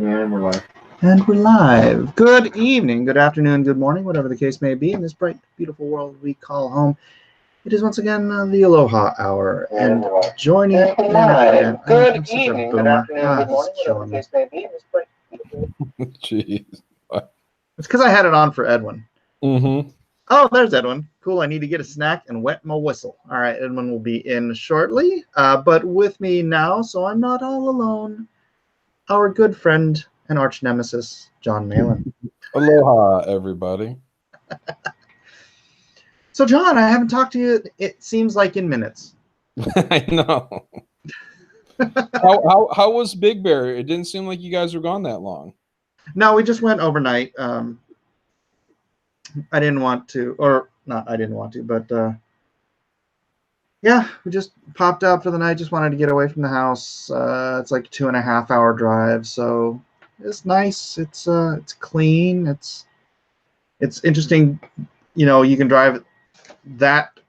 And we're live. And we're live. Good evening, good afternoon, good morning, whatever the case may be, in this bright, beautiful world we call home. It is once again the Aloha Hour, and joining And we're again. live. Good I'm such a evening, good boomer. afternoon, good morning, It's whatever the case may be. In this bright, beautiful. Jeez. It's because I had it on for Edwin. Mm-hmm. Oh, there's Edwin. Cool. I need to get a snack and wet my whistle. All right, Edwin will be in shortly, but with me now, so I'm not all alone. Our good friend and arch nemesis, John Malin. Aloha, everybody. So, John, I haven't talked to you, it seems like, in minutes. I know. How was Big Bear? It didn't seem like you guys were gone that long. No, we just went overnight. I didn't want to, or not I didn't want to, but yeah, we just popped out for the night. Just wanted to get away from the house. It's like a 2.5 hour drive, so it's nice. It's clean. It's interesting. You know, you can drive that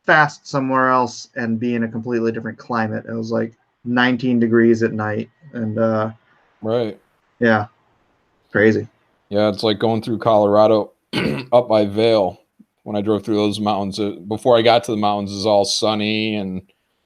fast somewhere else and be in a completely different climate. It was like 19 degrees at night, and Right. yeah, crazy. Yeah, it's like going through Colorado up by Vail. When I drove through those mountains, before I got to the mountains, it was all sunny and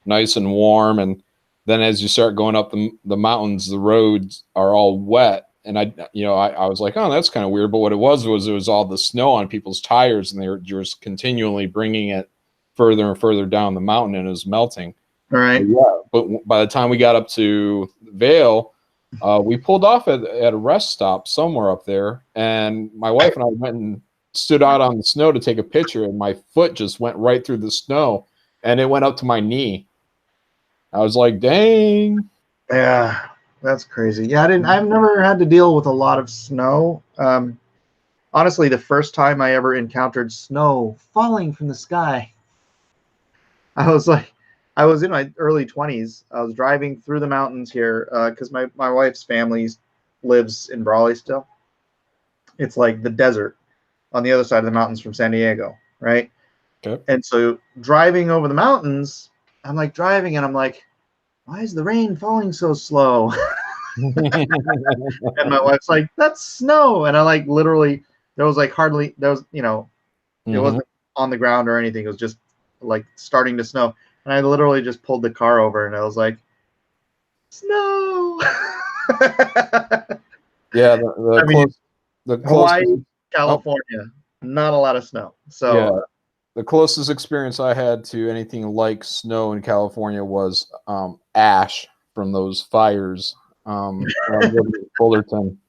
nice and warm. And then as you start going up the mountains, the roads are all wet. And I was like, oh, that's kind of weird. But what it was all the snow on people's tires, and they were just continually bringing it further and further down the mountain, and it was melting. All right. But by the time we got up to Vail, we pulled off at a rest stop somewhere up there, and my wife and I went and stood out on the snow to take a picture, and my foot just went right through the snow, and it went up to my knee. I was like, dang. Yeah, that's crazy. Yeah, I've never had to deal with a lot of snow. Honestly, the first time I ever encountered snow falling from the sky, I was in my early 20s. I was driving through the mountains here because my wife's family lives in Brawley still. It's like the desert on the other side of the mountains from San Diego, right? Okay. And so driving over the mountains, I'm like driving and I'm like, why is the rain falling so slow? And my wife's like, that's snow. And I like literally, there was it wasn't on the ground or anything. It was just like starting to snow. And I literally just pulled the car over and I was like, snow. Yeah, the Hawaii, closest, California, not a lot of snow. So yeah, the closest experience I had to anything like snow in California was ash from those fires around Fullerton.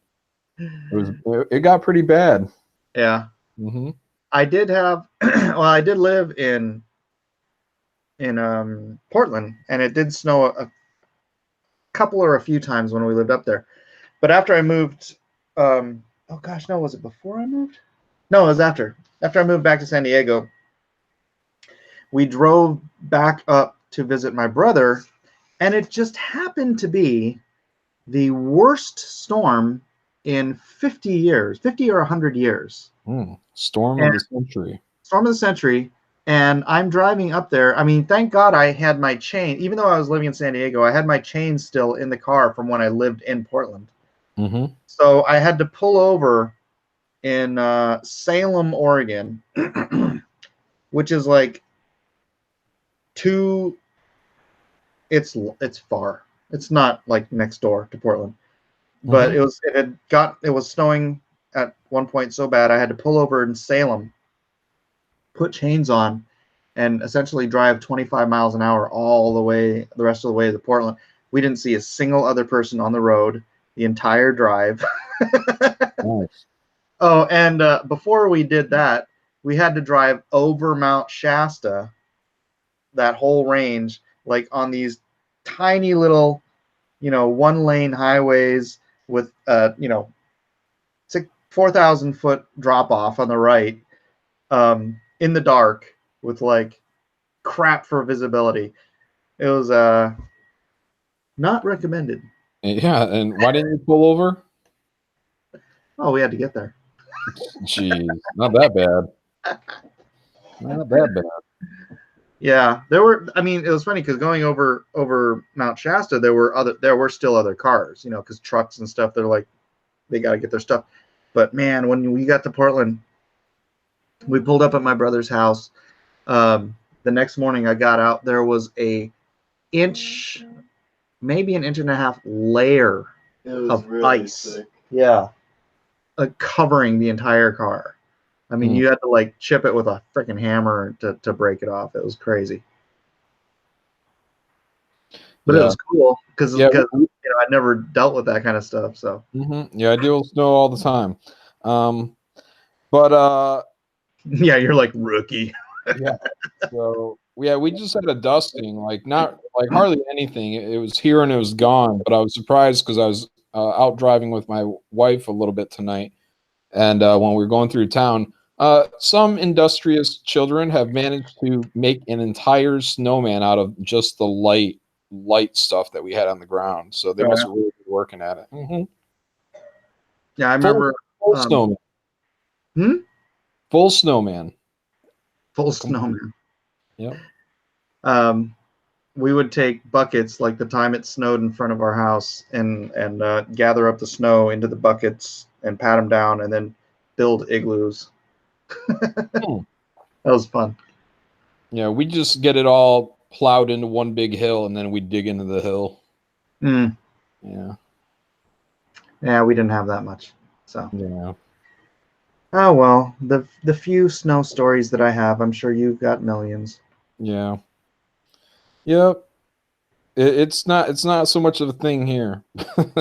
It got pretty bad. yeah. Mm-hmm. I did have I did live in Portland, and it did snow a couple or a few times when we lived up there. But after I moved, oh gosh, no, was it before I moved? No, it was after. After I moved back to San Diego, we drove back up to visit my brother, and it just happened to be the worst storm in 50 years, 50 or 100 years. Storm of the century. Storm of the century. And I'm driving up there. I mean, thank God I had my chain. Even though I was living in San Diego, I had my chain still in the car from when I lived in Portland. Mm-hmm. So I had to pull over in Salem, Oregon, which is like it's far. It's not like next door to Portland. But it was snowing at one point so bad I had to pull over in Salem, put chains on, and essentially drive 25 miles an hour all the rest of the way to Portland. We didn't see a single other person on the road the entire drive. Nice. Oh, and before we did that, we had to drive over Mount Shasta, that whole range, like on these tiny little, 1-lane highways with, 4,000 foot drop off on the right, in the dark with like crap for visibility. It was not recommended. Yeah, and why didn't you pull over? Oh, we had to get there. Jeez, not that bad. Not that bad. Yeah, there were. I mean, it was funny because going over Mount Shasta, there were still other cars, because trucks and stuff. They're like they got to get their stuff. But man, when we got to Portland, we pulled up at my brother's house. The next morning, I got out. There was inch, maybe an inch and a half layer of really ice. Thick. Yeah, covering the entire car. I mean, you had to like chip it with a freaking hammer to break it off. It was crazy. But it was cool because I'd never dealt with that kind of stuff. So yeah, I deal with snow all the time. But yeah, you're like rookie. Yeah. So yeah, we just had a dusting, like not like hardly anything. It was here and it was gone. But I was surprised because I was out driving with my wife a little bit tonight, and when we were going through town, some industrious children have managed to make an entire snowman out of just the light stuff that we had on the ground. So they must have really been working at it. Mm-hmm. Yeah, I remember full snowman. Full snowman. Full snowman. Yep. We would take buckets, like the time it snowed in front of our house, and gather up the snow into the buckets and pat them down, and then build igloos. That was fun. Yeah, we just get it all plowed into one big hill, and then we dig into the hill. Yeah. Yeah, we didn't have that much. So yeah. Oh well, the few snow stories that I have, I'm sure you've got millions. Yeah. Yep. It's not so much of a thing here.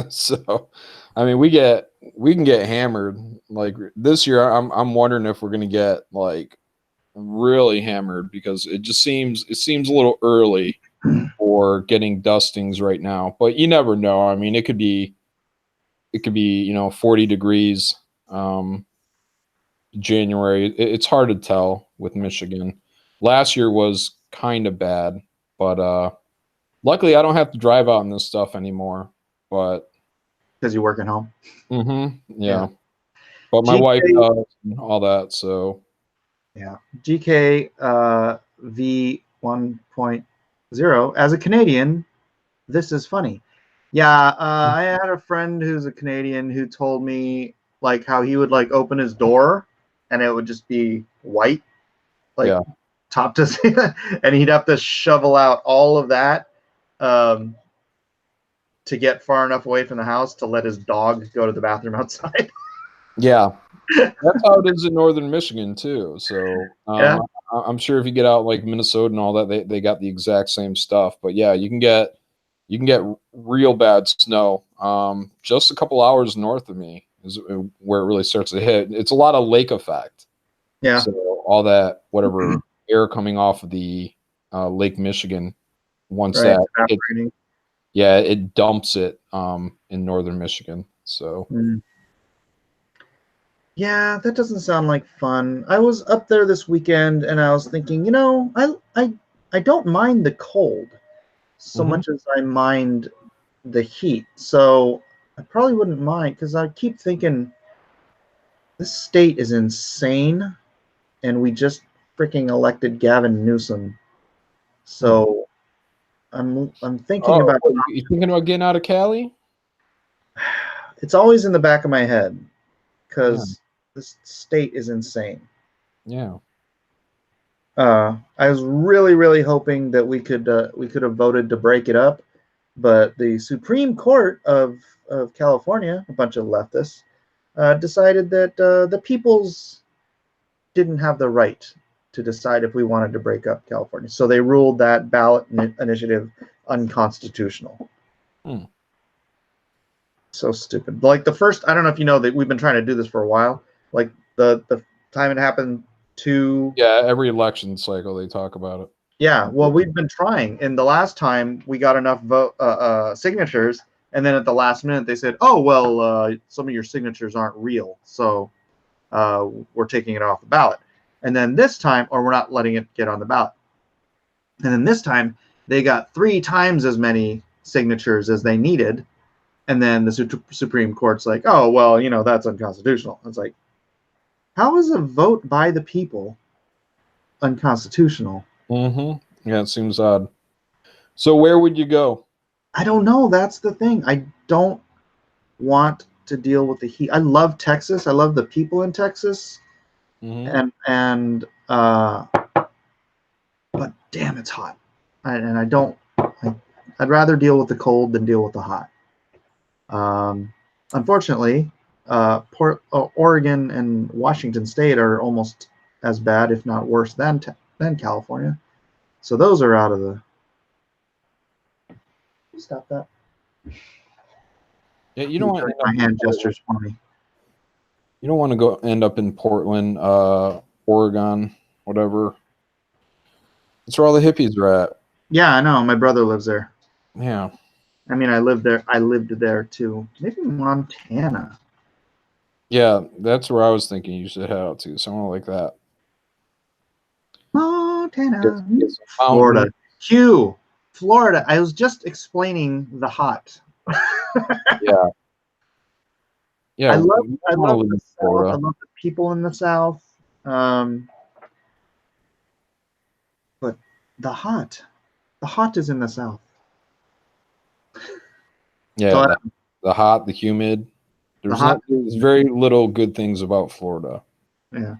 So, I mean, we can get hammered. Like this year, I'm wondering if we're gonna get like really hammered because it seems a little early for getting dustings right now. But you never know. I mean, it could be 40 degrees. January. It's hard to tell with Michigan. Last year was kind of bad, but luckily I don't have to drive out in this stuff anymore. But because you work at home. Yeah. But my wife does all that, so yeah. GK V 1.0. As a Canadian, this is funny. Yeah, I had a friend who's a Canadian who told me like how he would like open his door and it would just be white, like top to and he'd have to shovel out all of that to get far enough away from the house to let his dog go to the bathroom outside. Yeah, that's how it is in northern Michigan too. So I'm sure if you get out like Minnesota and all that, they got the exact same stuff. But yeah, you can get real bad snow. Just a couple hours north of me is where it really starts to hit. It's a lot of lake effect. Yeah. So all that whatever air coming off of the Lake Michigan, once that it dumps it in northern Michigan. So. Yeah, that doesn't sound like fun. I was up there this weekend and I was thinking, I don't mind the cold so much as I mind the heat. So I probably wouldn't mind because I keep thinking this state is insane and we just freaking elected Gavin Newsom. So I'm thinking about you thinking about getting out of Cali? It's always in the back of my head because this state is insane. Yeah. I was really, really hoping that we could have voted to break it up, but the Supreme Court of California, a bunch of leftists, decided that the peoples didn't have the right to decide if we wanted to break up California. So they ruled that ballot initiative unconstitutional. So stupid. Like the first, I don't know if you know that we've been trying to do this for a while. Like the time it happened to every election cycle they talk about it. Yeah, well, we've been trying, and the last time we got enough signatures, and then at the last minute they said, "Oh well, some of your signatures aren't real, so we're taking it off the ballot." And then this time, or we're not letting it get on the ballot. And then this time they got 3 times as many signatures as they needed, and then the Supreme Court's like, "Oh well, that's unconstitutional." It's like, how is a vote by the people unconstitutional? Yeah, it seems odd. So where would you go? I don't know. That's the thing. I don't want to deal with the heat. I love Texas. I love the people in Texas, Mm-hmm. and but damn, it's hot, and I don't. I'd rather deal with the cold than deal with the hot. Unfortunately, Oregon and Washington State are almost as bad, if not worse, than California. So those are out of the. Stop that. Yeah, you don't want to end My up in hand Portland. gestures for me. You don't want to go end up in Portland, Oregon, whatever. That's where all the hippies are at. Yeah, I know. My brother lives there. Yeah. I mean, I lived there. I lived there too. Maybe Montana. Yeah, that's where I was thinking you should head out to, somewhere like that. Montana. Get some Florida. mountain. Hugh. Florida. I was just explaining the hot. Yeah. Yeah. I love you don't wanna live the in South. I Florida. love the people in the South. But the hot is in the South. Yeah, So the hot, the humid. There's very little good things about Florida. Yeah.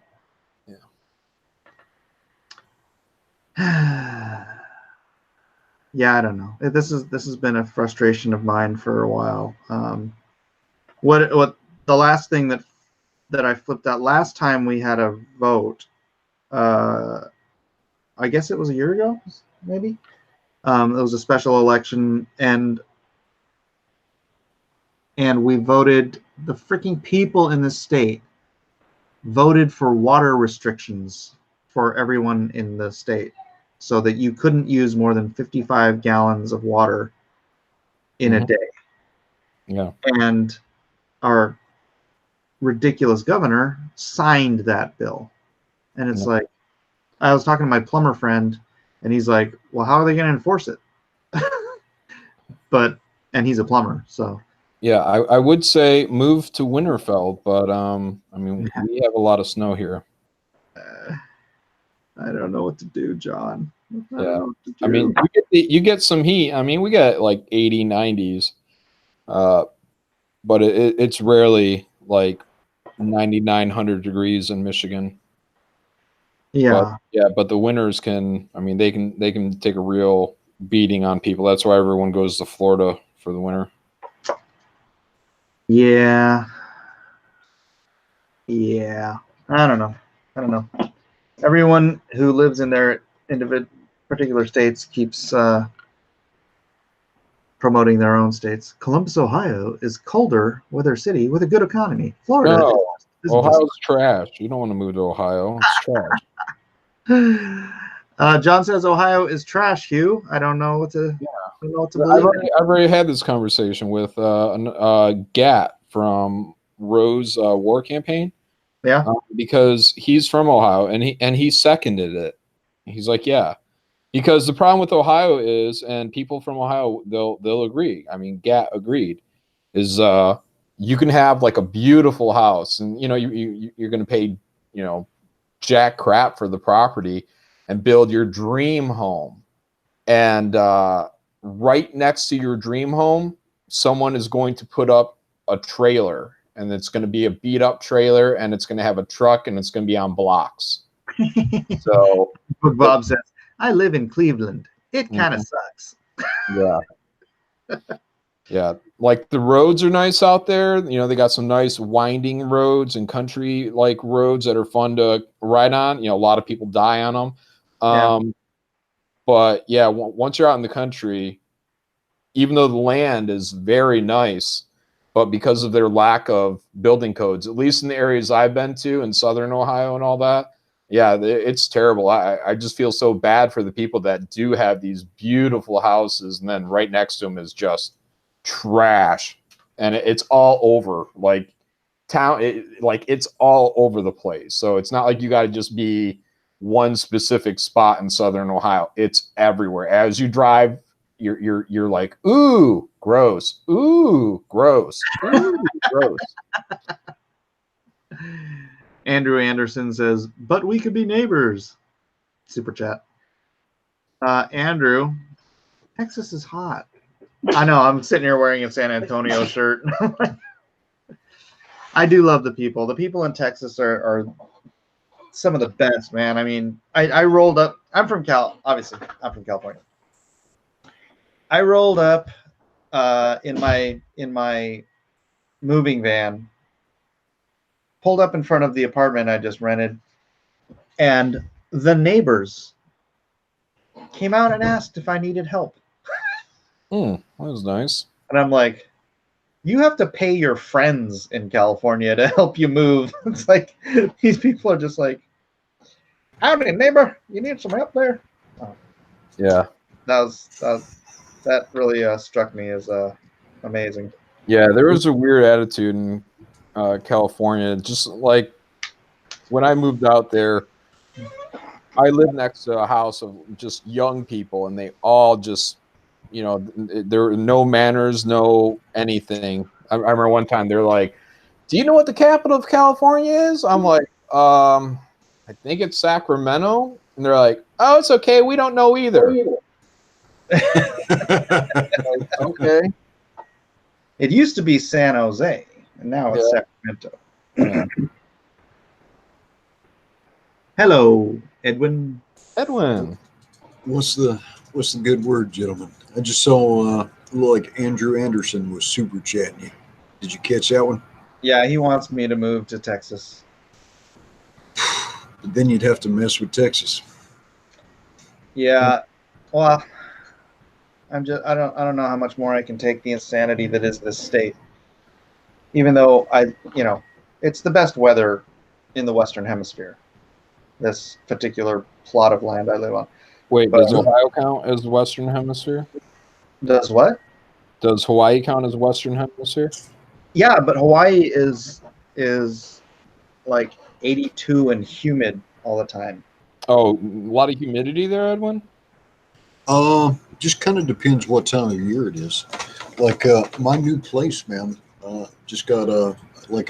Yeah, I don't know. This has been a frustration of mine for a while. What the last thing that I flipped out last time we had a vote, I guess it was a year ago, maybe. It was a special election, and we voted. The freaking people in the state voted for water restrictions for everyone in the state, so that you couldn't use more than 55 gallons of water in a day. Yeah. And our ridiculous governor signed that bill. And it's like, I was talking to my plumber friend, and he's like, well, how are they going to enforce it? And he's a plumber, so. Yeah, I would say move to Winterfell, but I mean, we have a lot of snow here. I don't know what to do, John. I don't know what to do. I mean, you get some heat. I mean, we got like 80, 90s, but it's rarely like 9900 degrees in Michigan. Yeah. But the winters can. I mean, they can take a real beating on people. That's why everyone goes to Florida for the winter. Yeah. I don't know. Everyone who lives in their particular states keeps promoting their own states. Columbus, Ohio is colder weather city with a good economy. Florida. No, Ohio's trash. You don't want to move to Ohio. It's trash. John says Ohio is trash, Hugh. I don't know what to. Yeah. I don't know what to believe. I've already had this conversation with Gat from Rose War Campaign. Yeah. Because he's from Ohio and he seconded it. He's like, yeah, because the problem with Ohio is, and people from Ohio they'll agree. I mean, Gat agreed, is you can have like a beautiful house, and you know you're going to pay jack crap for the property and build your dream home, and right next to your dream home, someone is going to put up a trailer, and it's going to be a beat up trailer, and it's going to have a truck, and it's going to be on blocks. So Bob says, I live in Cleveland. It kind of sucks. Yeah. Like the roads are nice out there. You know, they got some nice winding roads and country like roads that are fun to ride on. You know, a lot of people die on them. But yeah, once you're out in the country, even though the land is very nice, but because of their lack of building codes, at least in the areas I've been to in Southern Ohio and all that, yeah, it's terrible. I just feel so bad for the people that do have these beautiful houses, and then right next to them is just trash, and it's all over like town. It's all over the place. So it's not like you got to just be one specific spot in Southern Ohio. It's everywhere. As you drive, you're like, ooh, gross. Ooh, gross. Ooh, gross. Andrew Anderson says, but we could be neighbors. Super chat. Andrew, Texas is hot. I know. I'm sitting here wearing a San Antonio shirt. I do love the people. The people in Texas are some of the best, man. I mean, I rolled up. I'm from obviously, I'm from California. I rolled up in my moving van, pulled up in front of the apartment I just rented, and the neighbors came out and asked if I needed help. That was nice. And I'm like, you have to pay your friends in California to help you move. It's like these people are just like, howdy, neighbor, you need some help there? Oh. Yeah. That really struck me as amazing. Yeah, there was a weird attitude in California. Just like when I moved out there, I lived next to a house of just young people, and they all just, there were no manners, no anything. I remember one time they're like, "Do you know what the capital of California is?" I'm like, I think it's Sacramento. And they're like, "Oh, it's okay. We don't know either." Like, okay. It used to be San Jose, and now it's Sacramento. Yeah. Hello, Edwin. Edwin. What's the good word, gentlemen? I just saw like Andrew Anderson was super chatting you. Did you catch that one? Yeah, he wants me to move to Texas. But then you'd have to mess with Texas. Yeah, well, I don't know how much more I can take the insanity that is this state. Even though it's the best weather in the Western Hemisphere. This particular plot of land I live on. Wait, does Ohio count as Western Hemisphere? Does what? Does Hawaii count as Western Hemisphere? Yeah, but Hawaii is like 82 and humid all the time. Oh, a lot of humidity there, Edwin? Just kind of depends what time of year it is. Like my new place, man, just got a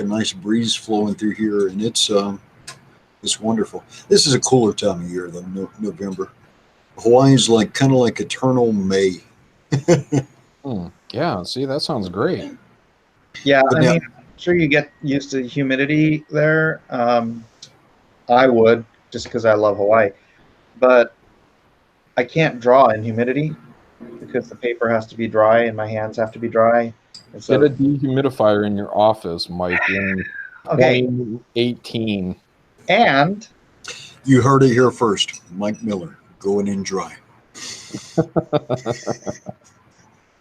nice breeze flowing through here, and it's wonderful. This is a cooler time of year than November. Hawaii's kind of like eternal May. Yeah, see, that sounds great. Yeah, I mean, I'm sure you get used to humidity there. I would, just because I love Hawaii. But I can't draw in humidity because the paper has to be dry and my hands have to be dry. And so, get a dehumidifier in your office, Mike, in 2018. And you heard it here first. Mike Miller going in dry.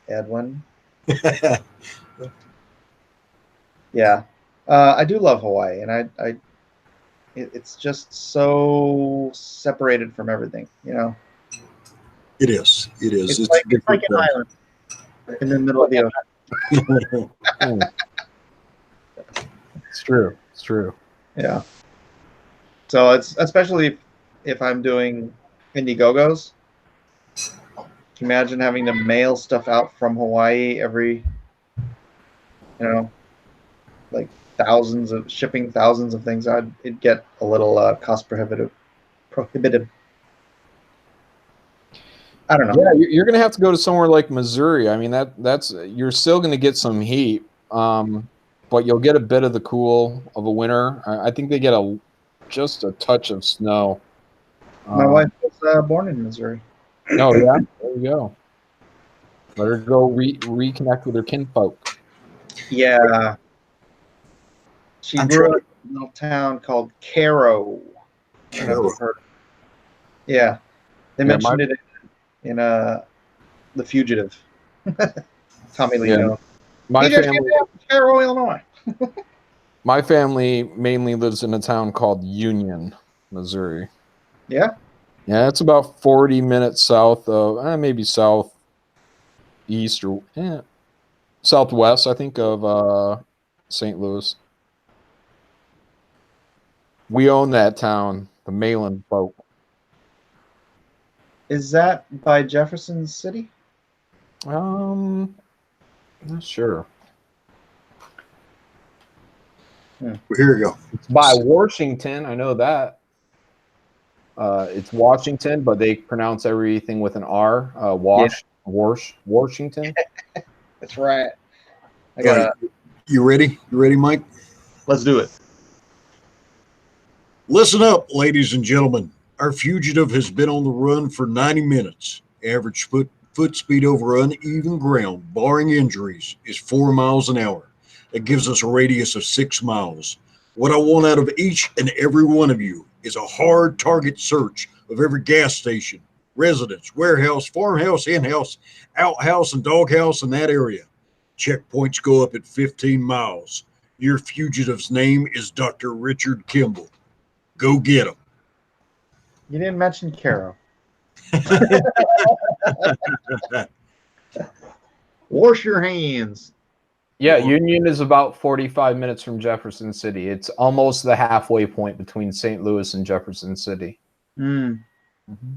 Edwin. Yeah, I do love Hawaii, and it's just so separated from everything, It is. It's like an island in the middle of the ocean. It's true. Yeah. So it's especially if I'm doing IndieGoGos. Can you imagine having to mail stuff out from Hawaii every, like shipping thousands of things? It'd get a little cost prohibitive. I don't know. Yeah, you're going to have to go to somewhere like Missouri. I mean, that's you're still going to get some heat, but you'll get a bit of the cool of a winter. I think they get just a touch of snow. My wife was born in Missouri. Oh yeah, there you go. Let her go reconnect with her kinfolk. Yeah, she grew up in a little town called Cairo. Yeah, they mentioned it in The Fugitive. Tommy Lee Jones. My family, Cairo, Illinois. my family mainly lives in a town called Union, Missouri. Yeah? Yeah, it's about 40 minutes south of, maybe southeast or southwest, I think, of St. Louis. We own that town, the Malin folk. Is that by Jefferson City? Not sure. Well, here you go. It's by Washington, I know that. It's Washington, but they pronounce everything with an R. Washington. That's right. I All got. right. You ready? You ready, Mike? Let's do it. Listen up, ladies and gentlemen. Our fugitive has been on the run for 90 minutes. Average foot speed over uneven ground, barring injuries, is 4 miles an hour. That gives us a radius of 6 miles. What I want out of each and every one of you is a hard target search of every gas station, residence, warehouse, farmhouse, in-house, outhouse, and doghouse in that area. Checkpoints go up at 15 miles. Your fugitive's name is Dr. Richard Kimball. Go get him. You didn't mention Caro. Wash your hands. Yeah, Union is about 45 minutes from Jefferson City. It's almost the halfway point between St. Louis and Jefferson City.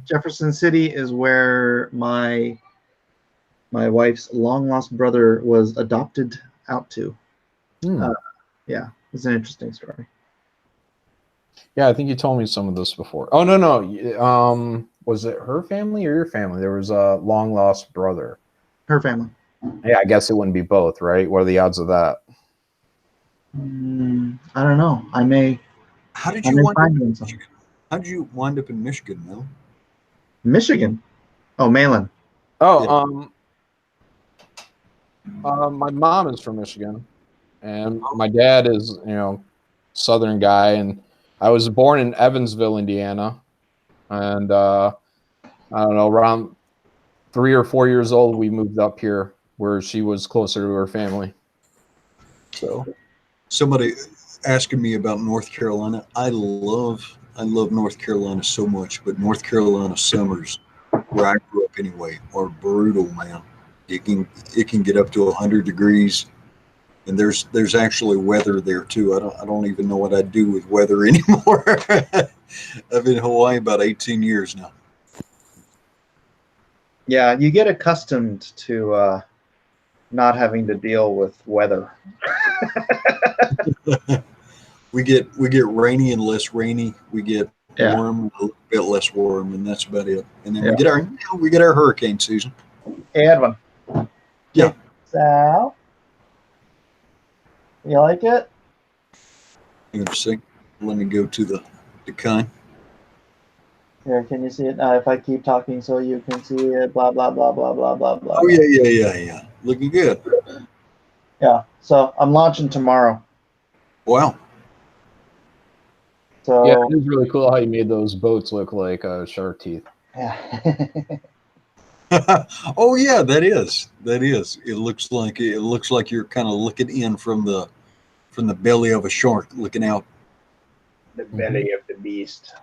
Jefferson City is where my wife's long lost brother was adopted out to. Yeah, it's an interesting story. Yeah, I think you told me some of this before. Oh, no. Was it her family or your family? There was a long lost brother. Her family. Yeah, I guess it wouldn't be both, right? What are the odds of that? I don't know. I may. How did I you may wind up find in one Michigan? somewhere. How did you wind up in Michigan, Mel? Michigan. Oh, Malin. Oh, my mom is from Michigan, and my dad is, Southern guy, and I was born in Evansville, Indiana, and I don't know, around 3 or 4 years old, we moved up here where she was closer to her family. So, Somebody asking me about North Carolina. I love North Carolina so much, but North Carolina summers, where I grew up anyway, are brutal, man. It can get up to 100 degrees, and there's actually weather there too. I don't even know what I'd do with weather anymore. I've been in Hawaii about 18 years now. Yeah, you get accustomed to not having to deal with weather. We get rainy and less rainy. We get Yeah. warm, a little bit less warm, and that's about it. And then Yeah. we get our hurricane season. Hey, Edwin. Yeah. Sal? You like it? Hang on a second. Let me go to the kind. Here, can you see it? If I keep talking so you can see it, blah, blah, blah, blah, blah, blah, blah. Oh, yeah. Looking good. Yeah, so I'm launching tomorrow. Wow. So yeah, it is really cool how you made those boats look like shark teeth. Yeah. Oh, yeah, that is. It looks like you're kind of looking in from the belly of a shark, looking out. The belly of the beast.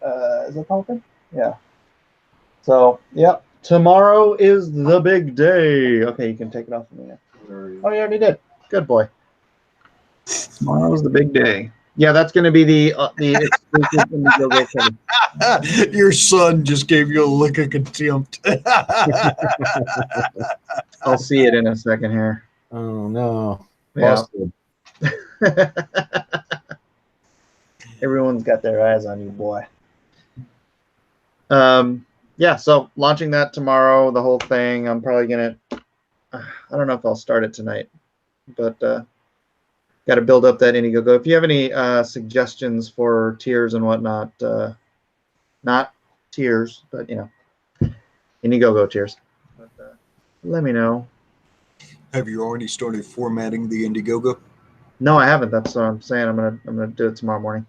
Is that something? Yeah. So, yep. Tomorrow is the big day. Okay, you can take it off of me now. Oh, you already did. Good boy. Tomorrow's the big day. Yeah, that's going to be the exclusive IndieGoGo cover. Your son just gave you a look of contempt. I'll see it in a second here. Oh, no. Yeah. Busted. Everyone's got their eyes on you, boy. Yeah, so launching that tomorrow, the whole thing. I'm probably gonna. I don't know if I'll start it tonight, but got to build up that IndieGoGo. If you have any suggestions for tiers and whatnot, not tiers, but IndieGoGo tiers. But, let me know. Have you already started formatting the IndieGoGo? No, I haven't. That's what I'm saying. I'm gonna do it tomorrow morning.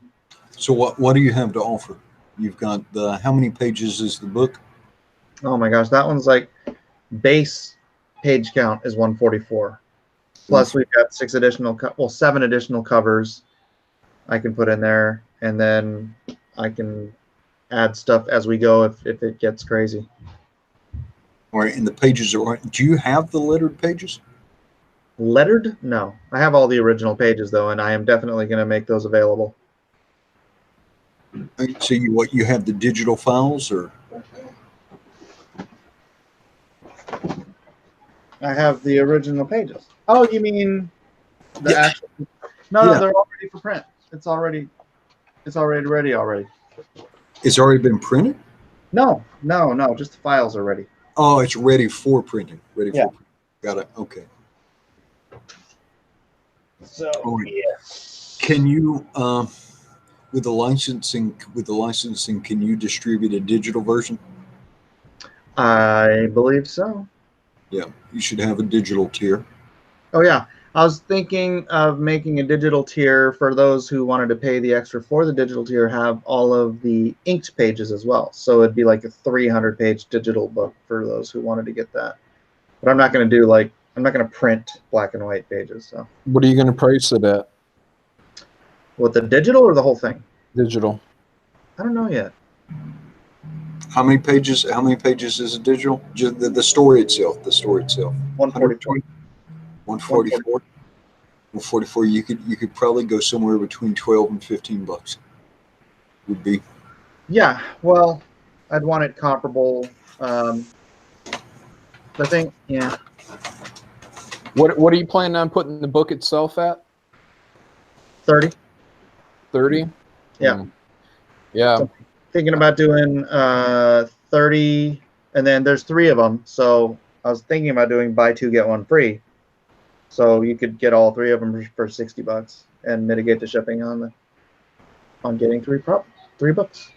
So what do you have to offer? You've got how many pages is the book? Oh my gosh, that one's like base page count is 144. Plus we've got 7 additional covers I can put in there, and then I can add stuff as we go if it gets crazy. All right, and the pages are. Do you have the lettered pages? Lettered? No, I have all the original pages though, and I am definitely going to make those available. So you have the digital files, or? I have the original pages. Oh, you mean the Yeah. actual? No, Yeah. they're all ready for print. It's already ready already. It's already been printed? No, just the files are ready. Oh, it's ready for printing. Ready Yeah. for printing. Got it. Okay. So All right. yes. Can you with the licensing can you distribute a digital version? I believe so. Yeah, you should have a digital tier. Oh yeah, I was thinking of making a digital tier for those who wanted to pay the extra for the digital tier, have all of the inked pages as well. So it'd be like a 300-page digital book for those who wanted to get that. But I'm not going to do I'm not going to print black and white pages. So What are you going to price it at? with the digital or the whole thing? Digital. I don't know yet. How many pages? How many pages is a digital? Just the story itself. The story itself. 144. 144. 144. You could probably go somewhere between $12 and $15. Would be. Yeah, well, I'd want it comparable. The thing, yeah, What are you planning on putting the book itself at? 30. 30? Yeah. Yeah. So thinking about doing 30, and then there's 3 of them. So I was thinking about doing buy 2 get 1 free. So you could get all 3 of them for $60 and mitigate the shipping on getting 3 books.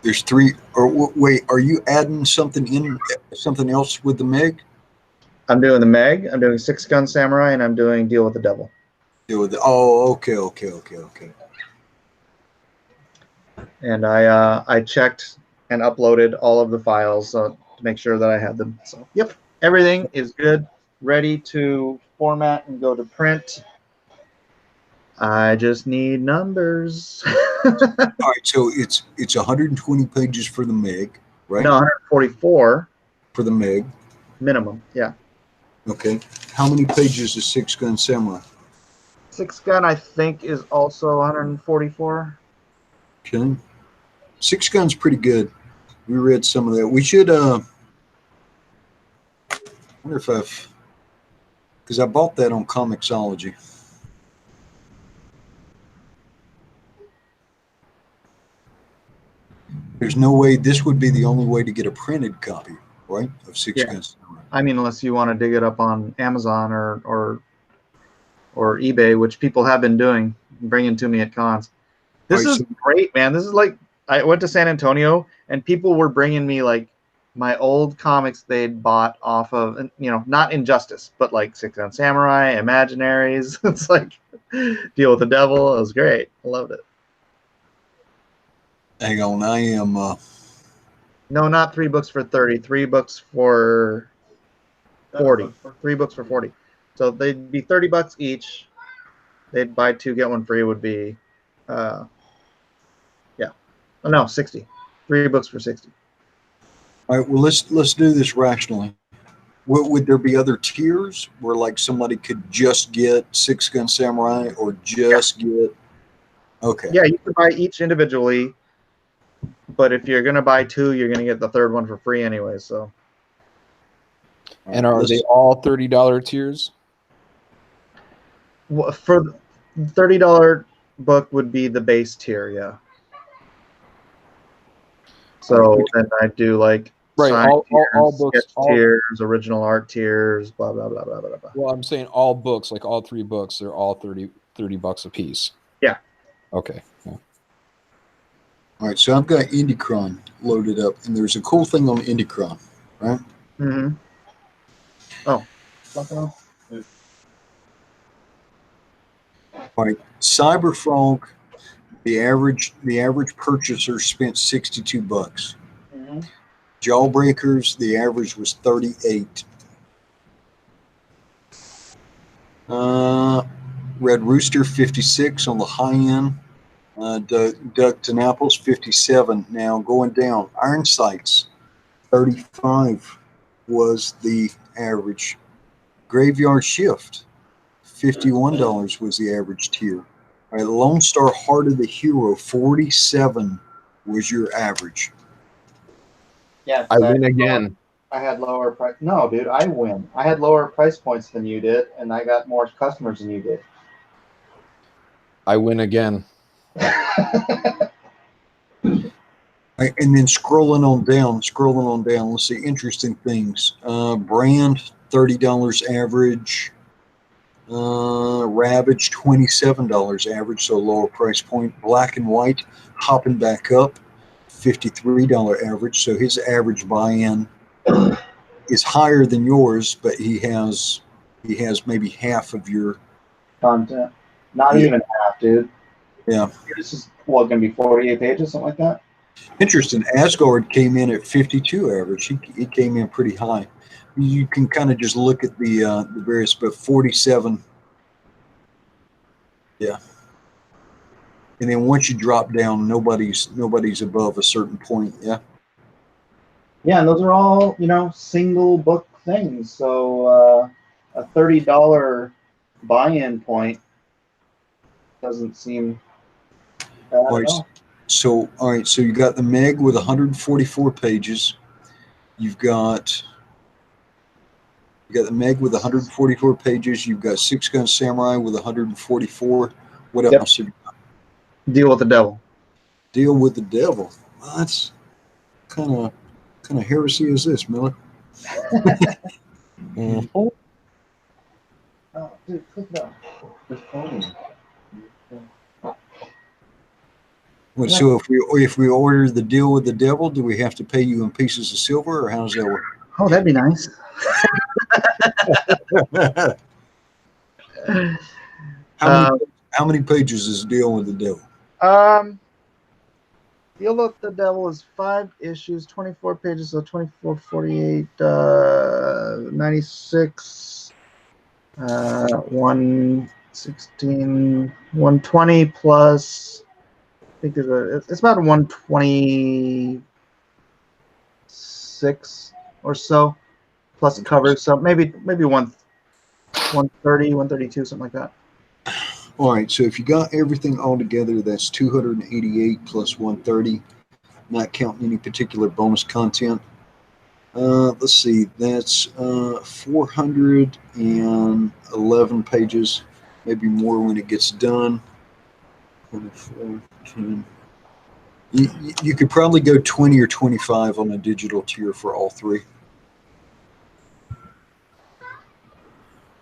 There's 3. Or wait, are you adding something else with the Meg? I'm doing the Meg, I'm doing 6 Gun Samurai, and I'm doing Deal with the Devil. Oh, okay. And I checked and uploaded all of the files to make sure that I had them. So yep, everything is good, ready to format and go to print. I just need numbers. All right, so it's 120 pages for the Meg, right? No, 144 For the Meg. minimum. Yeah. Okay. How many pages is 6 Gun Samurai? 6 Gun, I think, is also 144. Okay. 6 Gun's pretty good. We read some of that. We should wonder if because I bought that on Comixology. There's no way this would be the only way to get a printed copy, right? Of 6 Yeah. Gun Samurai. I mean, unless you want to dig it up on Amazon or eBay, which people have been doing, bringing to me at cons. This is great, man. This is like, I went to San Antonio and people were bringing me like my old comics they'd bought off of, not Injustice, but like 6 Gun Samurai, Imaginaries. It's like Deal with the Devil. It was great. I loved it. Hang on, I am. No, not 3 books for 30. 3 books for 40. 3 books for 40. So they'd be $30 each. They'd buy 2 get 1 free would be, yeah. Oh, no, 60. 3 books for 60. All right. Well, let's do this rationally. Would there be other tiers where like somebody could just get 6 Gun Samurai or just get? Okay. Yeah, you can buy each individually, but if you're gonna buy 2, you're gonna get the 3rd one for free anyway. So. And are they all $30 tiers? For the $30 book would be the base tier, yeah. So then I do like all tiers, books, sketch tiers, original art tiers, blah blah blah blah blah blah. Well, I'm saying all books, like all 3 books, they're all $30 a piece. Yeah. Okay. Yeah. All right. So I've got IndieCron loaded up, and there's a cool thing on IndieCron, right? Mm-hmm. Oh. All right. Cyberfrog. The average purchaser spent $62. Mm-hmm. Jawbreakers, the average was 38. Red Rooster 56 on the high end. Duck to Naples 57. Now going down. Iron Sights 35 was the average. Graveyard Shift $51 was the average tier. All right, Lone Star Heart of the Hero 47 was your average. Yeah, I win again. I had lower price. No, dude, I win. I had lower price points than you did, and I got more customers than you did. I win again. Right, and then scrolling on down. Let's see, interesting things. Brand $30 average. Ravage $27 average, so lower price point. Black and White hopping back up, $53 average. So his average buy-in is higher than yours, but he has maybe half of your Content. Not Yeah. even half, dude. Yeah. This is what, gonna be 48 pages, something like that. Interesting. Asgard came in at 52 average. He came in pretty high. You can kind of just look at the various, but 47. Yeah. And then once you drop down, nobody's above a certain point. Yeah. Yeah, and those are all, single book things. So a $30 buy-in point doesn't seem bad All at right. all. So you got the Meg with 144 pages. You've got the Meg with 144 pages. You've got Six Gun Samurai with 144. What Yep. else have you got? Deal with the Devil. Deal with the Devil. Well, that's kind of heresy is this, Miller? Mhm. Oh, dude, click that. This podium. Wait, so if we order the Deal with the Devil, do we have to pay you in pieces of silver, or how does that work? Oh, that'd be nice. How many pages is Deal with the Devil? Deal with the Devil is 5 issues, 24 pages, so 24, 48, 96, 116, 120 plus, I think it's about 126 or so, plus covers, so maybe 130, 132, something like that. All right, so if you got everything all together, that's 288 plus 130, not counting any particular bonus content. Let's see, that's 411 pages, maybe more when it gets done. 24, 10. You could probably go 20 or 25 on a digital tier for all three.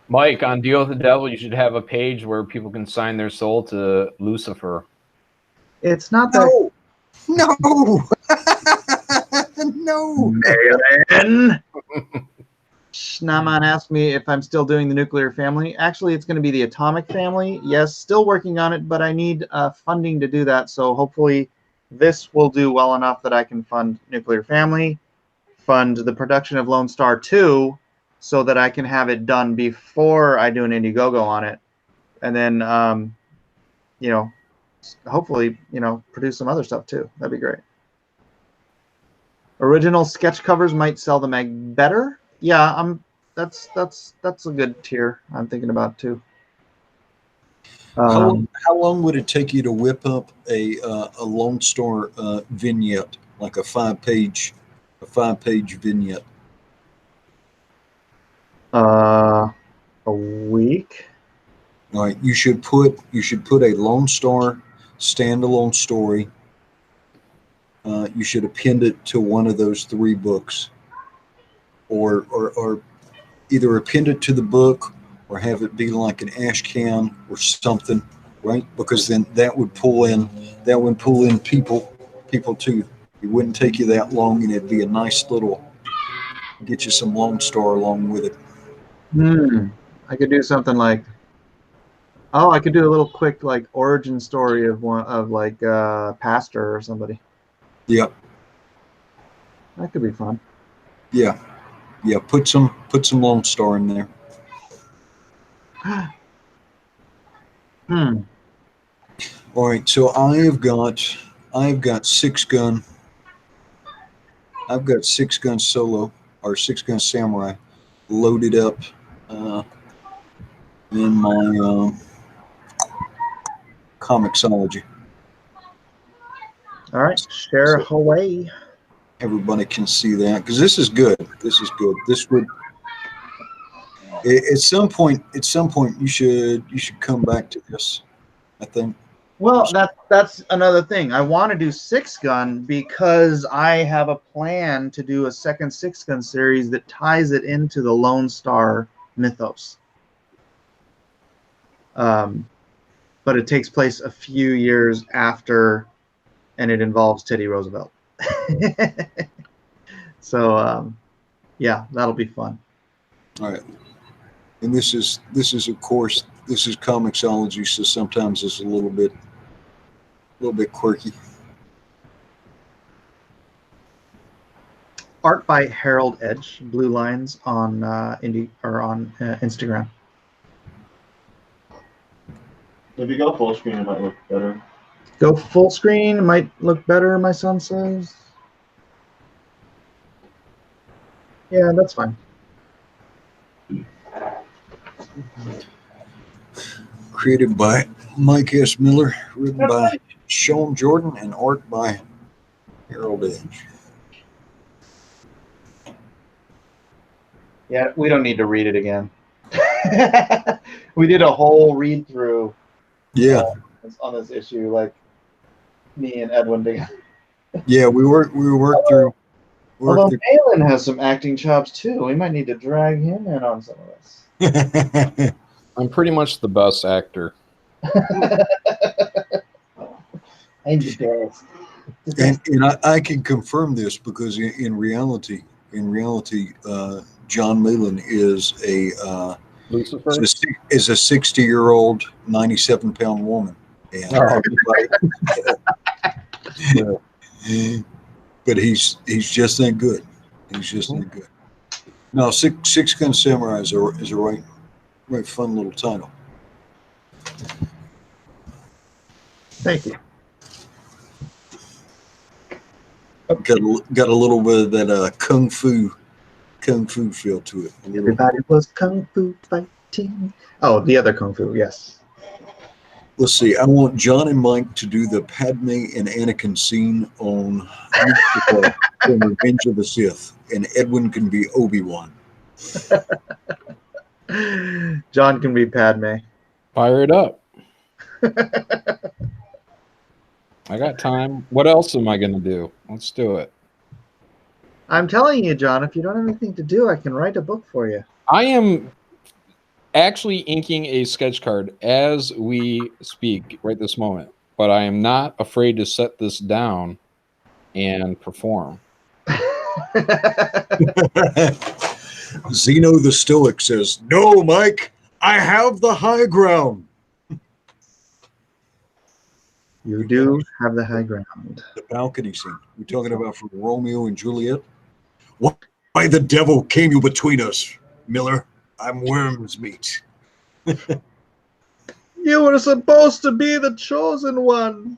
Mike, on Deal with the Devil, you should have a page where people can sign their soul to Lucifer. It's not that. No. No. Malin. Schnaman asked me if I'm still doing the nuclear family. Actually, it's going to be the atomic family. Yes, still working on it, but I need funding to do that. So hopefully this will do well enough that I can fund nuclear family, fund the production of Lone Star 2, so that I can have it done before I do an IndieGoGo on it. And then, hopefully, produce some other stuff too. That'd be great. Original sketch covers might sell the mag better. Yeah, that's a good tier I'm thinking about too. How long would it take you to whip up a Lone Star vignette, like a 5-page vignette? A week. All right, you should put a Lone Star standalone story. You should append it to one of those 3 books, or either append it to the book or have it be like an ash can or something, right? Because then that would pull in people too. It wouldn't take you that long, and it'd be a nice little get you some Lone Star along with it. I could do something like, I could do a little quick like origin story of pastor or somebody. Yeah. That could be fun. Yeah. Put some Lone Star in there. All right, so I've got 6 gun. I've got 6 gun solo or 6 gun samurai loaded up in my Comixology. All right, share Hawaii. Everybody can see that because this is good. This is good. This would at some point you should come back to this, I think. Well, that's another thing. I want to do 6-gun because I have a plan to do a second 6-gun series that ties it into the Lone Star mythos. But it takes place a few years after, and it involves Teddy Roosevelt. So, yeah, that'll be fun. All right. And this is of course, this is comicsology, so sometimes it's a little bit quirky. Art by Harold Edge, Blue Lines on Instagram. If you go full screen, it might look better. Go full screen, might look better, my son says. Yeah, that's fine. Created by Mike S. Miller, written by Sean Jordan, and art by Harold Edge. Yeah, we don't need to read it again. We did a whole read through. Yeah. On this issue, like me and Edwin together. Yeah, we worked through. Although Malin has some acting chops too. We might need to drag him in on some of this. I'm pretty much the best actor. I'm the best. And I can confirm this because in reality, John Malin is a Lucifer? is a 60-year-old, 97-pound woman. And but he's just that good. He's just that good. No, Six Gun Samurai is a right fun little title. Thank you. Got a little bit of that kung fu feel to it. Everybody was kung fu fighting. Oh, the other kung fu, yes. Let's see. I want John and Mike to do the Padme and Anakin scene on Lucifer from Revenge of the Sith, and Edwin can be Obi-Wan. John can be Padme. Fire it up. I got time. What else am I going to do? Let's do it. I'm telling you, John, if you don't have anything to do, I can write a book for you. I am actually inking a sketch card as we speak right this moment, but I am not afraid to set this down and perform. Zeno the Stoic says, "No, Mike, I have the high ground." You do have the high ground. The balcony scene. We're talking about from Romeo and Juliet. Why the devil came you between us, Miller? I'm worm's meat. You were supposed to be the chosen one.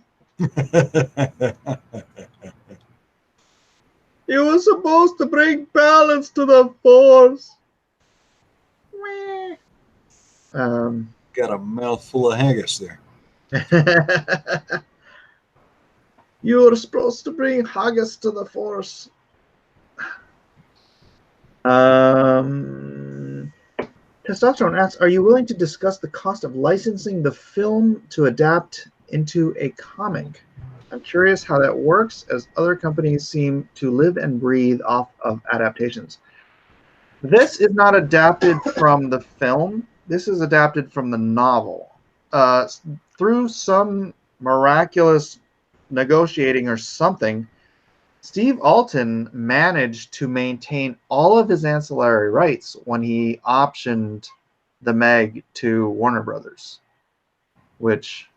You were supposed to bring balance to the force. Got a mouthful of haggis there. You were supposed to bring haggis to the force. Testosterone asks, are you willing to discuss the cost of licensing the film to adapt into a comic? I'm curious how that works, as other companies seem to live and breathe off of adaptations. This is not adapted from the film. This is adapted from the novel. Through some miraculous negotiating or something, Steve Alton managed to maintain all of his ancillary rights when he optioned the Meg to Warner Brothers, which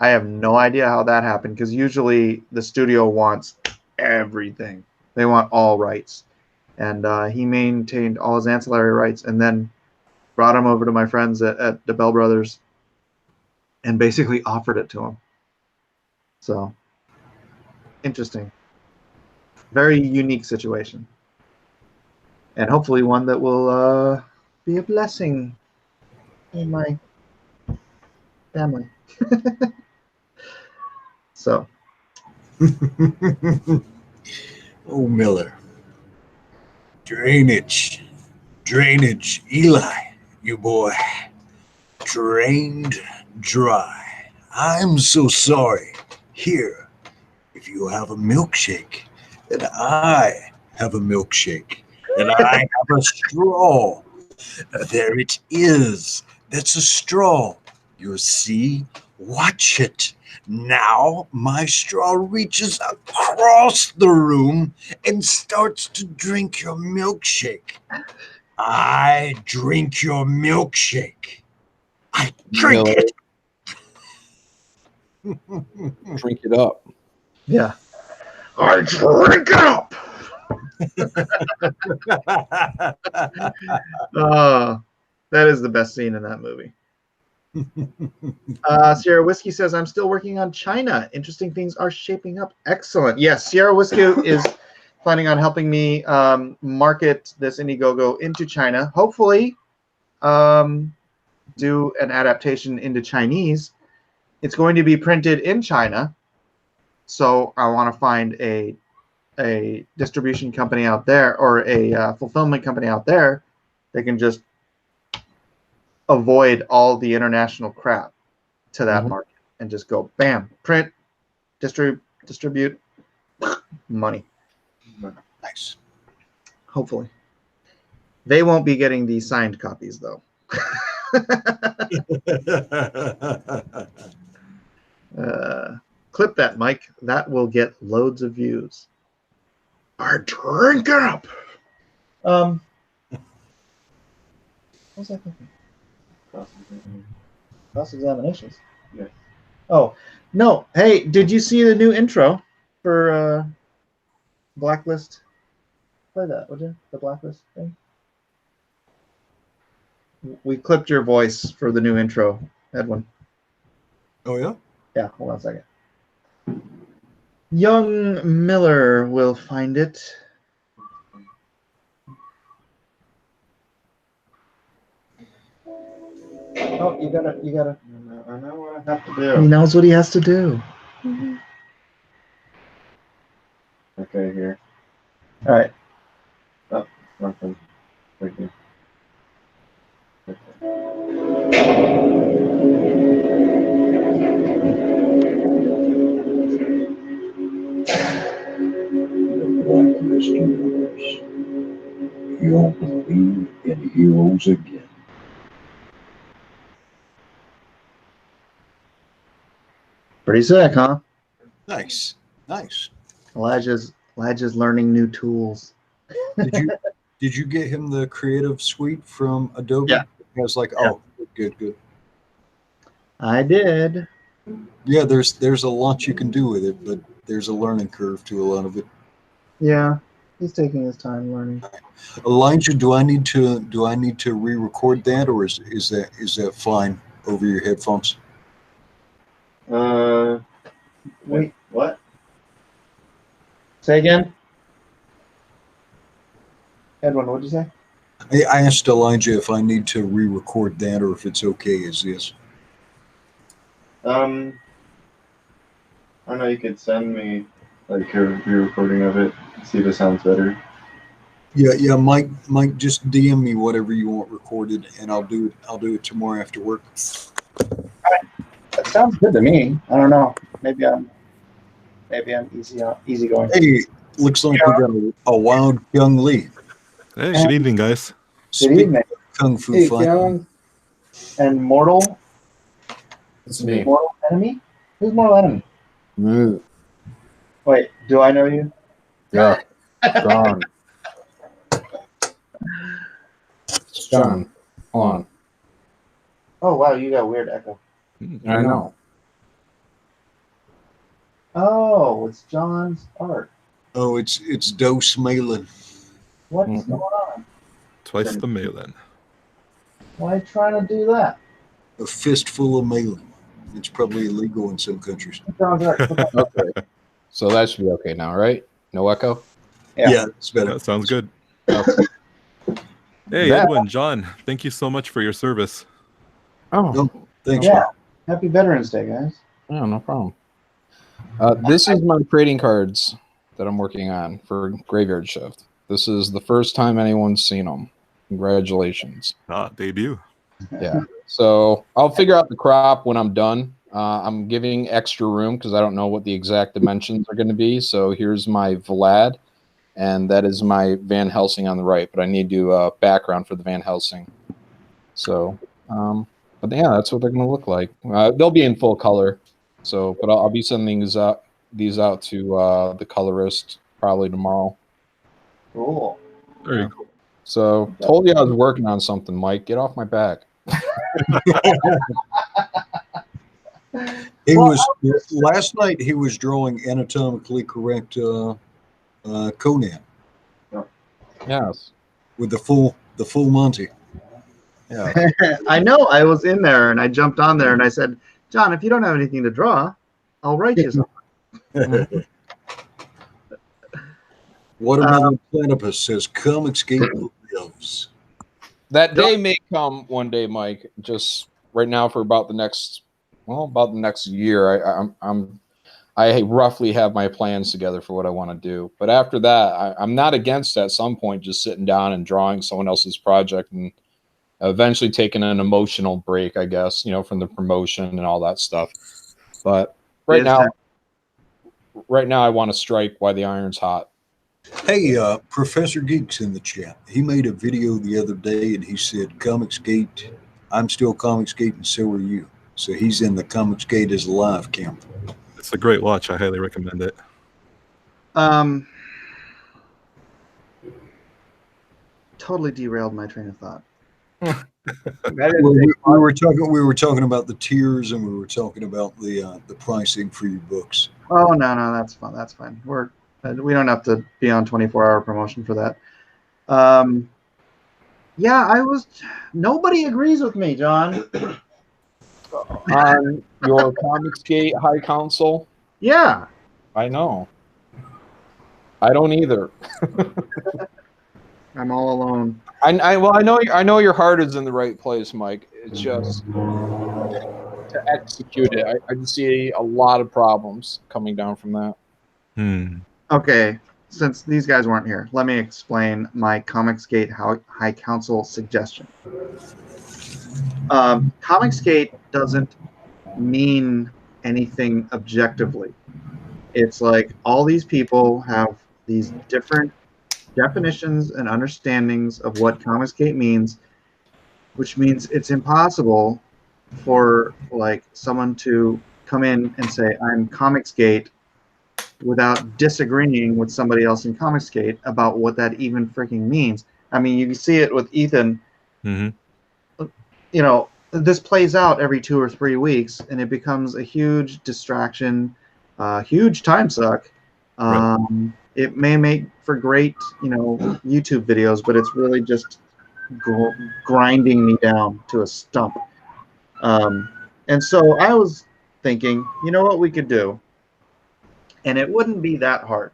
I have no idea how that happened, because usually the studio wants everything. They want all rights. And he maintained all his ancillary rights and then brought him over to my friends at the Bell Brothers and basically offered it to him. So, interesting. Very unique situation. And hopefully one that will be a blessing in my family. So. Oh, Miller. Drainage, Eli, you boy. Drained dry. I'm so sorry. Here, if you have a milkshake, then I have a milkshake, and I have a straw. There it is. That's a straw. You see? Watch it. Now my straw reaches across the room and starts to drink your milkshake. I drink your milkshake. I drink Miller, it. drink it up. Yeah. I drink it up. That is the best scene in that movie. Sierra Whiskey says, I'm still working on China. Interesting things are shaping up. Excellent. Yes, Sierra Whiskey is planning on helping me market this IndieGoGo into China. Hopefully, do an adaptation into Chinese. It's going to be printed in China. So I want to find a distribution company out there, or a fulfillment company out there that can just avoid all the international crap to that market and just go bam, print, distribute, money. Nice. Hopefully. They won't be getting the signed copies though. Clip that, Mike. That will get loads of views. I drink it up. What was I thinking? Cross-examinations. Yeah. Oh, no. Hey, did you see the new intro for Blacklist? Play that, would you? The Blacklist thing? We clipped your voice for the new intro, Edwin. Oh, yeah? Yeah, hold on a second. Young Miller will find it. Oh, you gotta. I know what I have to do. He knows what he has to do. Okay, here. All right. Oh, nothing. Right here. Blacklist universe. You'll believe in heroes again. Pretty sick, huh? Nice. Nice. Elijah's learning new tools. Did you get him the creative suite from Adobe? Yeah. I was like, Yeah. oh, good. I did. Yeah, there's a lot you can do with it, but there's a learning curve to a lot of it. Yeah, he's taking his time learning. Elijah, do I need to re-record that, or is that fine over your headphones? Wait, what? Say again. Edwin, what'd you say? I asked Elijah if I need to re-record that or if it's okay as is. I don't know. You could send me like your recording of it. See if it sounds better. Yeah, Mike, just DM me whatever you want recorded, and I'll do it tomorrow after work. That sounds good to me. I don't know. Maybe I'm easy going. Hey, looks like we got a wild young Lee. Hey, good evening, guys. Good Speaking evening. of Kung Fu Hey, fighting. Young. And Mortal. It's me. Mortal Enemy? Who's Mortal Enemy? Mm, Wait, do I know you? yeah, John. John, hold on. Oh wow, you got a weird echo. I know. Oh, it's John's art. Oh, it's Dose Malin. What's Mhm. going on? Twice the Malin. Why are you trying to do that? A fistful of Malin. It's probably illegal in some countries. John's art. Okay. So that should be okay now, right? No echo? Yeah. It's better. That sounds good. Okay. Hey, That- Edwin, John, thank you so much for your service. Oh, Thanks. Yeah. man. Happy Veterans Day, guys. yeah, no problem. This is my trading cards that I'm working on for Graveyard Shift. This is the first time anyone's seen them. Congratulations. Debut. Yeah. So I'll figure out the crop when I'm done. I'm giving extra room because I don't know what the exact dimensions are going to be. So here's my Vlad, and that is my Van Helsing on the right. But I need to background for the Van Helsing. So, but yeah, that's what they're going to look like. They'll be in full color. So, but I'll be sending these out to the colorist probably tomorrow. Cool. Very cool. So, told you I was working on something, Mike. Get off my back. He was last night. He was drawing anatomically correct Conan Yes. with the full Monty. Yeah. I know. I was in there and I jumped on there and I said, John, if you don't have anything to draw, I'll write you something. Watermelon Platypus says, "Come escape lives." That day may come one day, Mike. Just right now for about the next year. I roughly have my plans together for what I want to do. But after that, I'm not against at some point just sitting down and drawing someone else's project and eventually taking an emotional break, I guess, from the promotion and all that stuff. But right now I want to strike while the iron's hot. Hey, Professor Geek's in the chat. He made a video the other day and he said, Comicsgate, I'm still Comicsgate and so are you. So he's in the Comicsgate is Alive camp. It's a great watch. I highly recommend it. Totally derailed my train of thought. We were talking about the tiers and we were talking about the pricing for your books. Oh, no, that's fine. That's fine. We don't have to be on 24-hour promotion for that. Yeah, nobody agrees with me, John. On your Comicsgate High Council? Yeah. I know. I don't either. I'm all alone. I know your heart is in the right place, Mike. It's just to execute it. I just see a lot of problems coming down from that. Okay, since these guys weren't here, let me explain my Comicsgate High Council suggestion. Comicsgate doesn't mean anything objectively. It's like all these people have these different definitions and understandings of what Comicsgate means, which means it's impossible for like someone to come in and say, I'm Comicsgate, without disagreeing with somebody else in Comicsgate about what that even freaking means. I mean, you can see it with Ethan. This plays out every 2 or 3 weeks, and it becomes a huge distraction, huge time suck. Right. It may make for great, YouTube videos, but it's really just grinding me down to a stump. And so I was thinking, you know what we could do? And it wouldn't be that hard.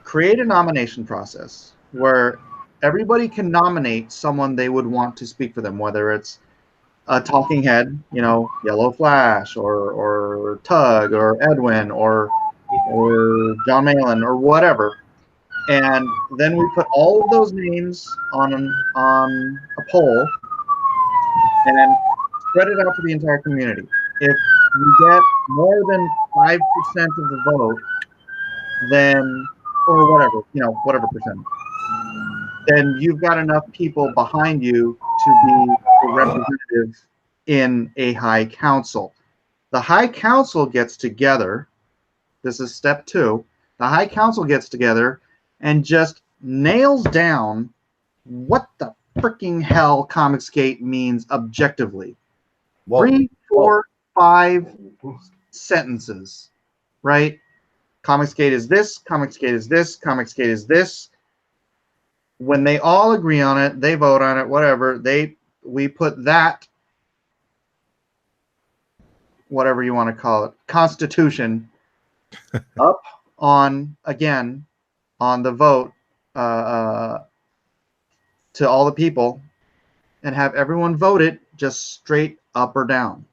Create a nomination process where everybody can nominate someone they would want to speak for them, whether it's a talking head, Yellow Flash, or Tug, or Edwin, or John Malin, or whatever. And then we put all of those names on a poll and then spread it out to the entire community. If you get more than 5% of the vote, then, or whatever, whatever percent, then you've got enough people behind you to be a representative in a high council. The high council gets together. This is step 2. The high council gets together and just nails down what the freaking hell Comicsgate means objectively. 3, 4, 5 sentences, right? Comicsgate is this, Comicsgate is this, Comicsgate is this. When they all agree on it, they vote on it, whatever, we put that, whatever you want to call it, constitution up on, again, on the vote to all the people, and have everyone vote it just straight up or down.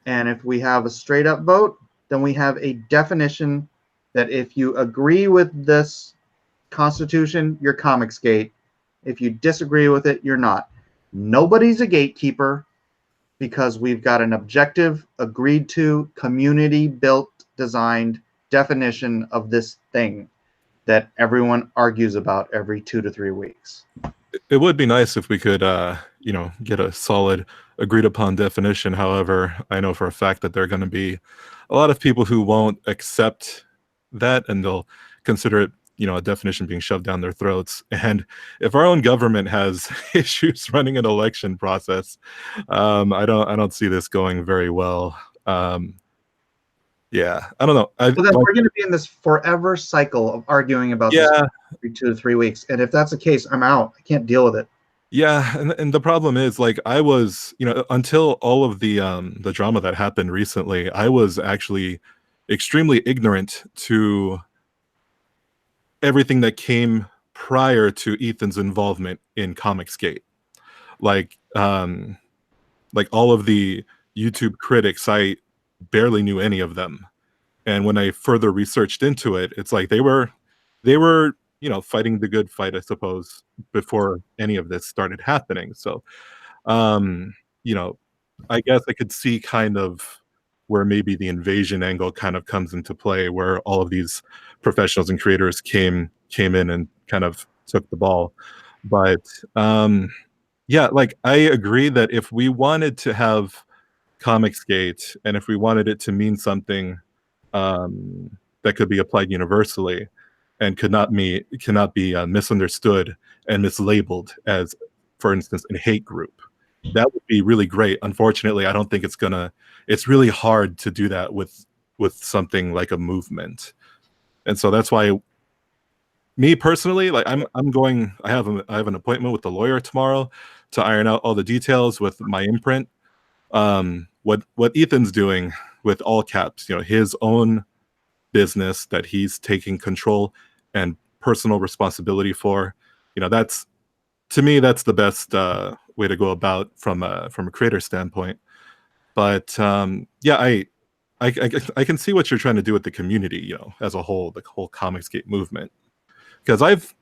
And if we have a straight up vote, then we have a definition that if you agree with this constitution, you're Comicsgate. If you disagree with it, you're not. Nobody's a gatekeeper. because we've got an objective, agreed to, community-built, designed definition of this thing that everyone argues about every 2 to 3 weeks. It would be nice if we could, get a solid, agreed upon definition. However, I know for a fact that there are going to be a lot of people who won't accept that, and they'll consider it, a definition being shoved down their throats. And if our own government has issues running an election process, I don't see this going very well. Yeah, I don't know. Well, then we're going to be in this forever cycle of arguing about this every 2 to 3 weeks. And if that's the case, I'm out. I can't deal with it. Yeah, and the problem is, like, I was, until all of the drama that happened recently, I was actually extremely ignorant to everything that came prior to Ethan's involvement in Comicsgate. Like all of the YouTube critics, I barely knew any of them. And when I further researched into it, it's like they were fighting the good fight, I suppose, before any of this started happening. So I guess I could see kind of where maybe the invasion angle kind of comes into play, where all of these professionals and creators came in and kind of took the ball. But like, I agree that if we wanted to have Comicsgate, and if we wanted it to mean something that could be applied universally and cannot be misunderstood and mislabeled as, for instance, a hate group, that would be really great. Unfortunately, I don't think it's really hard to do that with something like a movement. And so that's why, me personally, like, I have an appointment with the lawyer tomorrow to iron out all the details with my imprint. What Ethan's doing with All Caps, his own business that he's taking control and personal responsibility for, that's, to me, that's the best way to go about from a creator standpoint. But I can see what you're trying to do with the community, as a whole, the whole Comicsgate movement. Because I've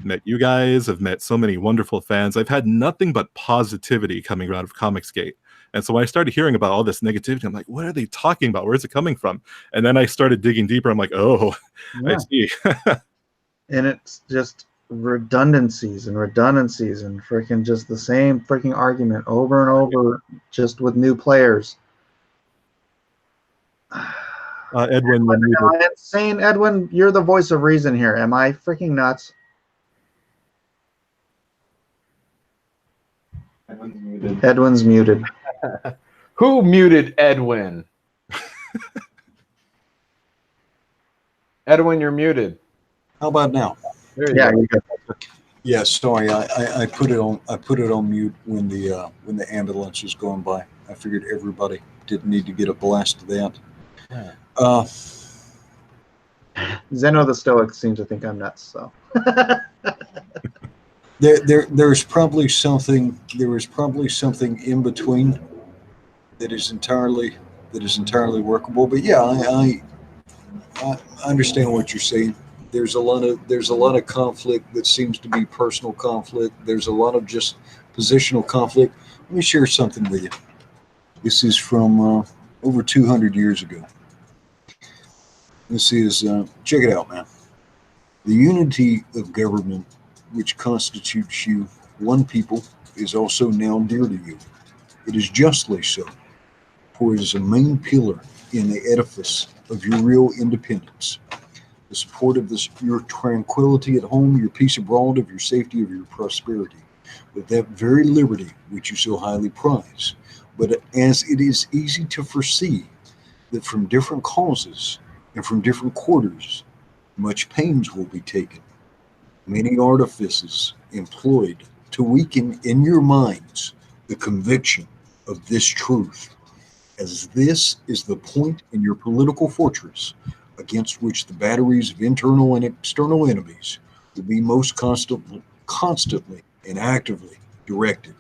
met you guys, I've met so many wonderful fans. I've had nothing but positivity coming out of Comicsgate. And so when I started hearing about all this negativity, I'm like, what are they talking about? Where's it coming from? And then I started digging deeper. I'm like, oh, yeah. I see. And it's just redundancies and freaking just the same freaking argument over and over, just with new players. Edwin, am I insane? Edwin, you're the voice of reason here. Am I freaking nuts? Edwin's muted. Who muted Edwin? Edwin, you're muted. How about now? There you go. Yeah, sorry, I put it on mute when the ambulance was going by. I figured everybody didn't need to get a blast of that. Yeah. Zeno the Stoic seems to think I'm nuts. So there's probably something in between that is entirely workable. But yeah, I understand what you're saying. There's a lot of conflict that seems to be personal conflict. There's a lot of just positional conflict. Let me share something with you. This is from over 200 years ago. This is, check it out, man. The unity of government, which constitutes you one people, is also now dear to you. It is justly so, for it is a main pillar in the edifice of your real independence. The support of your tranquility at home, your peace abroad, of your safety, of your prosperity, with that very liberty which you so highly prize. But as it is easy to foresee that from different causes and from different quarters, much pains will be taken, many artifices employed to weaken in your minds the conviction of this truth, as this is the point in your political fortress against which the batteries of internal and external enemies will be most constantly and actively directed.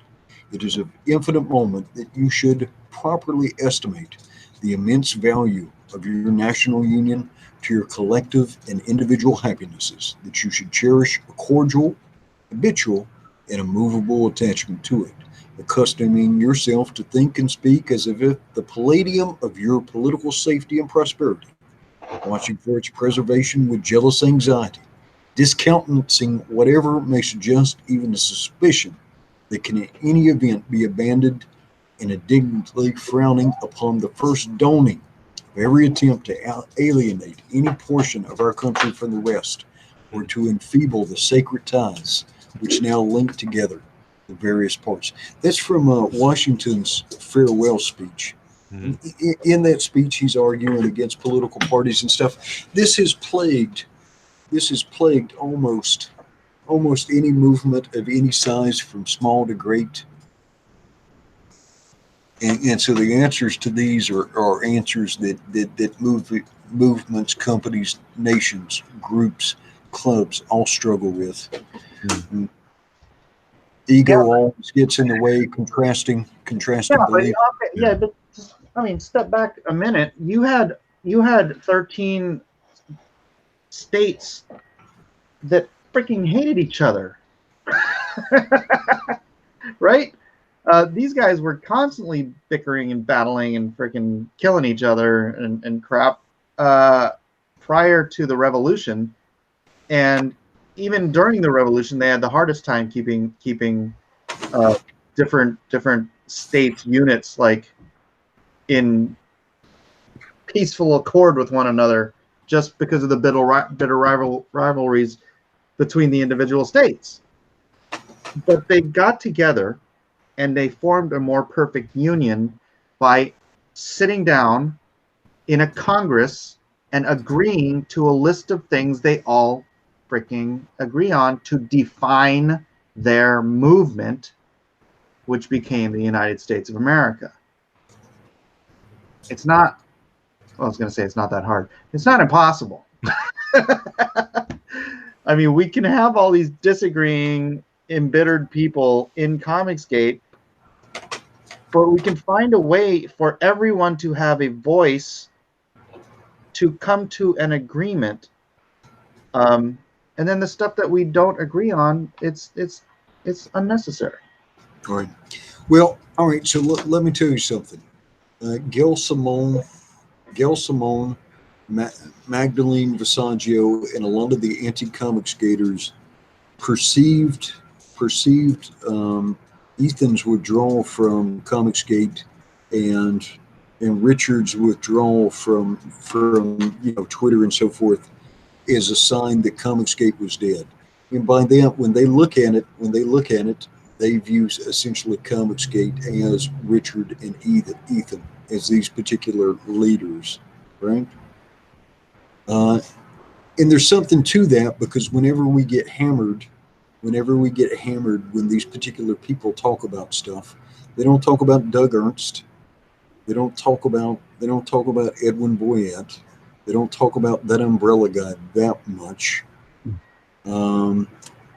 It is of infinite moment that you should properly estimate the immense value of your national union to your collective and individual happinesses, that you should cherish a cordial, habitual, and a movable attachment to it, accustoming yourself to think and speak as if the palladium of your political safety and prosperity, watching for its preservation with jealous anxiety, discountenancing whatever may suggest even a suspicion that can in any event be abandoned, and indignantly frowning upon the first dawning of every attempt to alienate any portion of our country from the rest, or to enfeeble the sacred ties which now link together the various parts. That's from Washington's farewell speech. In that speech, he's arguing against political parties and stuff. This has plagued almost any movement of any size, from small to great. And so the answers to these are answers that movements, companies, nations, groups, clubs all struggle with. Mm-hmm. Ego always gets in the way, contrasting beliefs. But just, I mean, step back a minute. You had 13 states that freaking hated each other, right? These guys were constantly bickering and battling and freaking killing each other and crap prior to the revolution, and even during the revolution, they had the hardest time keeping different states units like in peaceful accord with one another, just because of the bitter rivalries between the individual states. But they got together and they formed a more perfect union by sitting down in a Congress and agreeing to a list of things they all freaking agree on to define their movement, which became the United States of America. It's not, well, I was going to say it's not that hard. It's not impossible. I mean, we can have all these disagreeing, embittered people in Comicsgate, but we can find a way for everyone to have a voice to come to an agreement. And then the stuff that we don't agree on, it's unnecessary. All right. Well, all right. So let me tell you something. Gail Simone, Magdalene Visaggio, and a lot of the anti-Comicsgaters perceived Ethan's withdrawal from Comicsgate and Richard's withdrawal from Twitter and so forth as a sign that Comicsgate was dead. And by that, when they look at it, they view essentially Comicsgate as Richard and Ethan as these particular leaders, right? And there's something to that, because whenever we get hammered when these particular people talk about stuff, they don't talk about Doug Ernst, they don't talk about Edwin Boyett, they don't talk about that umbrella guy that much.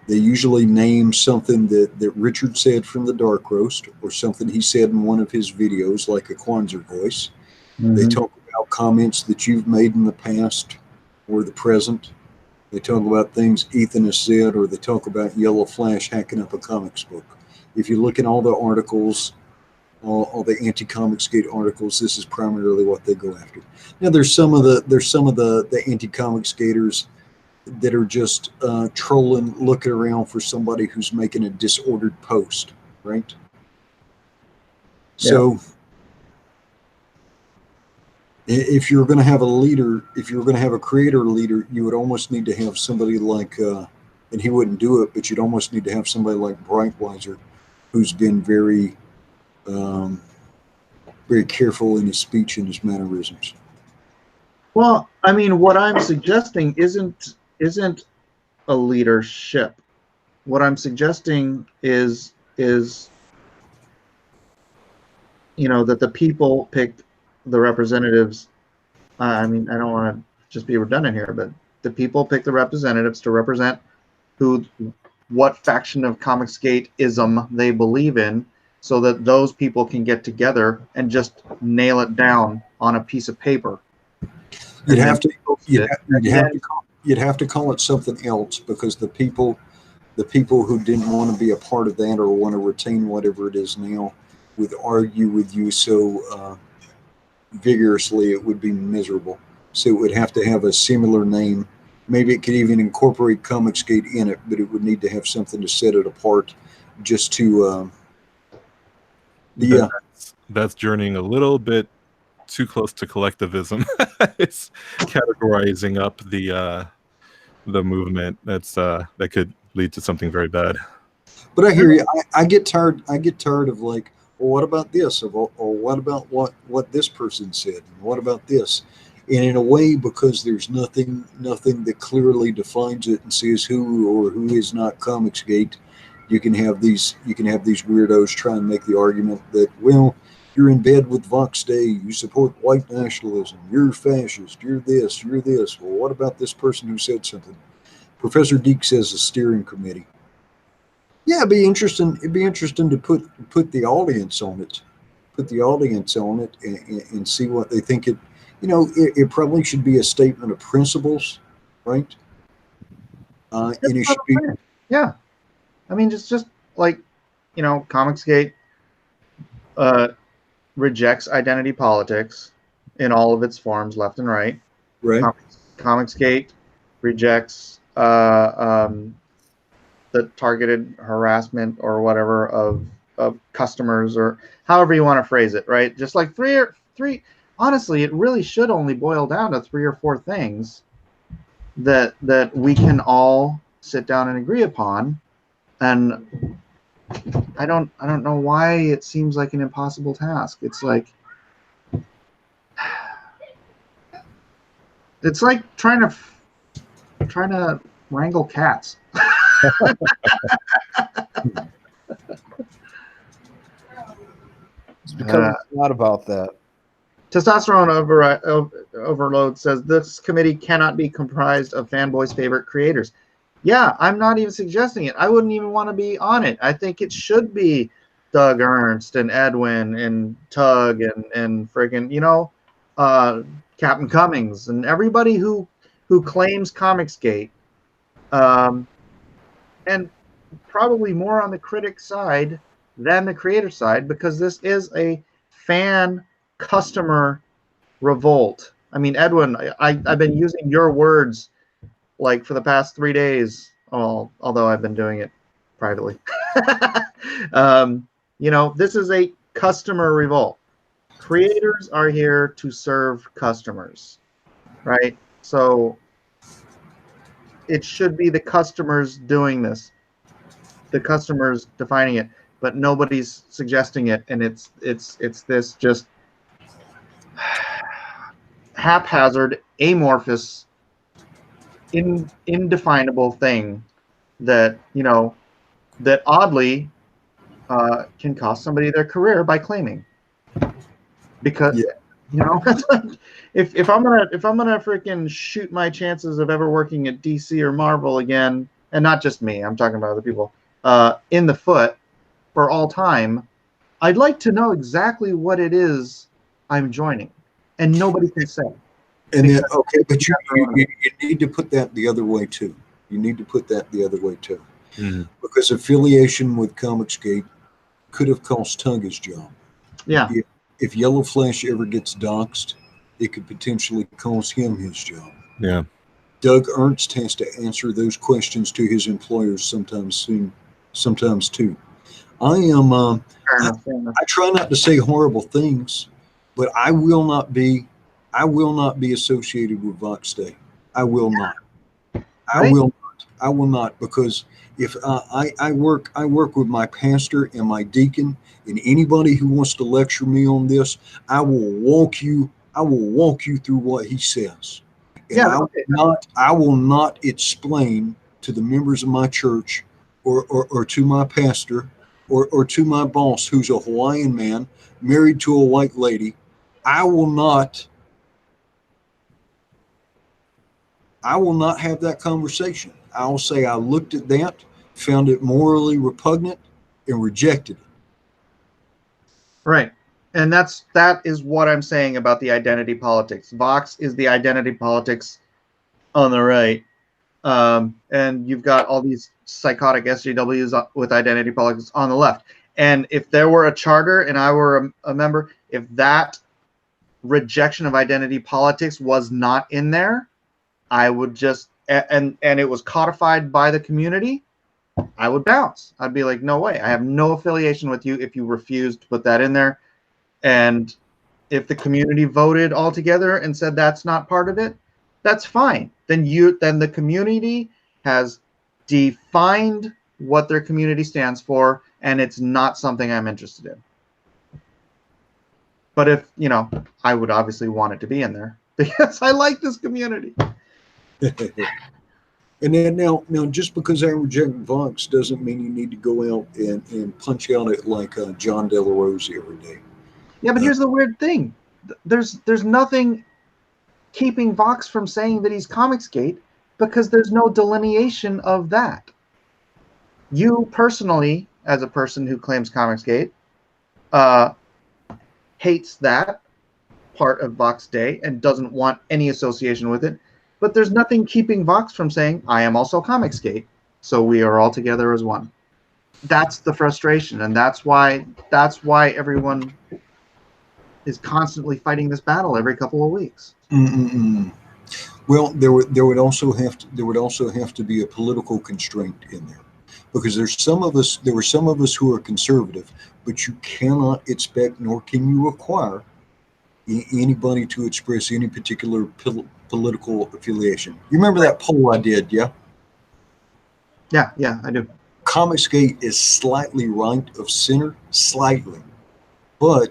They usually name something that Richard said from the Dark Roast, or something he said in one of his videos, like a Kwanzaa voice. Mm-hmm. They talk about comments that you've made in the past or the present. They talk about things Ethan has said, or they talk about Yellow Flash hacking up a comics book. If you look at all the articles, all the anti-Comicsgate articles, this is primarily what they go after. Now, there's some of the anti-Comicsgaters that are just trolling, looking around for somebody who's making a disordered post, right? Yeah. So if you're going to have a leader, if you're going to have a creator leader, you would almost need to have somebody like, and he wouldn't do it, but you'd almost need to have somebody like Breitweiser, who's been very, very careful in his speech and his mannerisms. Well, I mean, what I'm suggesting isn't a leadership. What I'm suggesting is that the people picked the representatives. I mean, I don't want to just be redundant here, but the people pick the representatives to represent what faction of Comicsgate-ism they believe in, so that those people can get together and just nail it down on a piece of paper. You'd have to call it something else, because the people the people who didn't want to be a part of that or want to retain whatever it is now would argue with you so vigorously it would be miserable. So it would have to have a similar name. Maybe it could even incorporate Comicsgate in it, but it would need to have something to set it apart just to that's journeying a little bit too close to collectivism. It's categorizing up the movement. That could lead to something very bad. But I hear you. I get tired. I get tired of like, well, what about this? Or what about what this person said? And what about this? And in a way, because there's nothing that clearly defines it and says who or who is not Comicsgate, you can have these weirdos try and make the argument that, well, you're in bed with Vox Day, you support white nationalism, you're fascist, you're this, you're this. Well, what about this person who said something? Professor Deek says a steering committee. Yeah, it'd be interesting. It'd be interesting to put the audience on it, and see what they think. It probably should be a statement of principles, right? And it should be. Yeah, I mean, just like, Comicsgate rejects identity politics in all of its forms, left and right. Right. Comicsgate rejects the targeted harassment or whatever of customers, or however you want to phrase it, right? Just like three. Honestly, it really should only boil down to 3 or 4 things that we can all sit down and agree upon. And I don't know why it seems like an impossible task. It's like trying to wrangle cats. It's because it's not about that. Testosterone Overload says this committee cannot be comprised of fanboys' favorite creators. Yeah, I'm not even suggesting it. I wouldn't even want to be on it. I think it should be Doug Ernst and Edwin and Tug and friggin', Captain Cummings and everybody who claims Comicsgate. And probably more on the critic side than the creator side, because this is a fan customer revolt. I mean, Edwin, I've been using your words like for the past 3 days, although I've been doing it privately. This is a customer revolt. Creators are here to serve customers, right? So it should be the customers doing this, the customers defining it, but nobody's suggesting it, and it's this just haphazard, amorphous, indefinable thing that that oddly can cost somebody their career by claiming. Because if I'm gonna freaking shoot my chances of ever working at DC or Marvel again, and not just me, I'm talking about other people, in the foot for all time, I'd like to know exactly what it is I'm joining, and nobody can say. And then, okay, but you need to put that the other way too. You need to put that the other way too, because affiliation with Comicsgate could have cost Tug his job. Yeah. If Yellow Flash ever gets doxxed, it could potentially cost him his job. Yeah. Doug Ernst has to answer those questions to his employers sometimes too. I am. I try not to say horrible things, but I will not be associated with Vox Day. I will not. I will not, because if I work with my pastor and my deacon, and anybody who wants to lecture me on this, I will walk you through what he says. And I will not explain to the members of my church or to my pastor or to my boss, who's a Hawaiian man married to a white lady. I will not have that conversation. I'll say I looked at that, found it morally repugnant, and rejected it. Right. And that is what I'm saying about the identity politics. Vox is the identity politics on the right. And you've got all these psychotic SJWs with identity politics on the left. And if there were a charter and I were a member, if that rejection of identity politics was not in there, I would just, and it was codified by the community, I would bounce. I'd be like, no way. I have no affiliation with you if you refuse to put that in there. And if the community voted all together and said that's not part of it, that's fine. Then the community has defined what their community stands for, and it's not something I'm interested in. But if, I would obviously want it to be in there because I like this community. And then now, just because I reject Vox doesn't mean you need to go out and punch out at like John De La Rose every day. Yeah, but here's the weird thing. There's nothing keeping Vox from saying that he's Comicsgate because there's no delineation of that. You personally, as a person who claims Comicsgate, hates that part of Vox Day and doesn't want any association with it. But there's nothing keeping Vox from saying, I am also Comicsgate, so we are all together as one. That's the frustration, and that's why everyone is constantly fighting this battle every couple of weeks. Well, there would also have to be a political constraint in there, because there were some of us who are conservative, but you cannot expect nor can you require anybody to express any particular political affiliation. You remember that poll I did, yeah? Yeah, I do. Comicsgate is slightly right of center, slightly, but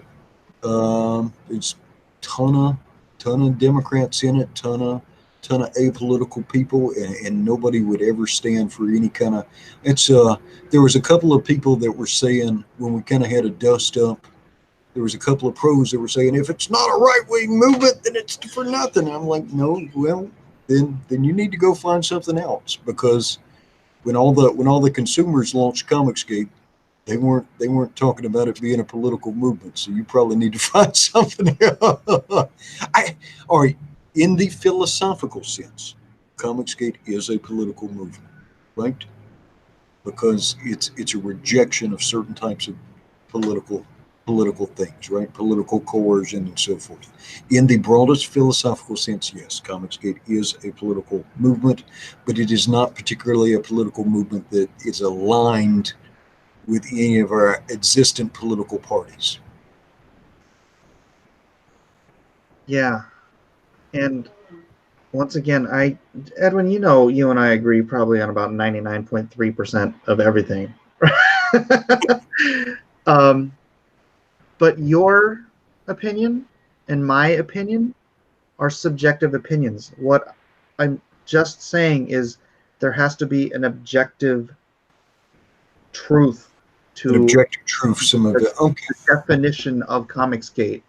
it's ton of Democrats in it, ton of apolitical people, and nobody would ever stand for any kind of. There was a couple of people that were saying when we kind of had a dust up. There was a couple of pros that were saying if it's not a right-wing movement, then it's for nothing. I'm like, no, well, then you need to go find something else, because when all the consumers launched Comicsgate, they weren't talking about it being a political movement. So you probably need to find something else. All right, in the philosophical sense, Comicsgate is a political movement, right? Because it's a rejection of certain types of political things, right? Political coercion and so forth. In the broadest philosophical sense, yes, Comicsgate is a political movement, but it is not particularly a political movement that is aligned with any of our existent political parties. Yeah. And once again, Edwin, you and I agree probably on about 99.3% of everything. But your opinion and my opinion are subjective opinions. What I'm just saying is there has to be an objective truth to some of it. Okay. The definition of Comicsgate.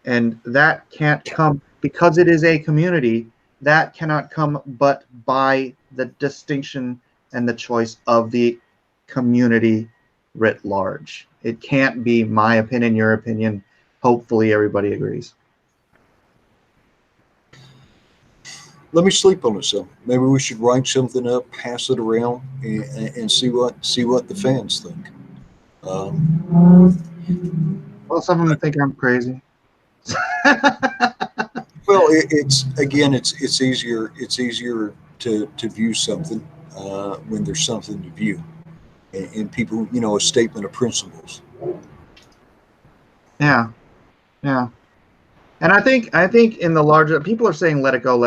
And that can't come, because it is a community, that cannot come but by the distinction and the choice of the community writ large. It can't be my opinion, your opinion. Hopefully everybody agrees. Let me sleep on it some. Maybe we should write something up, pass it around, and see what the fans think. Well, some of them think I'm crazy. Well, it's easier to view something when there's something to view, and people, a statement of principles. Yeah. And I think in the larger, people are saying let it go,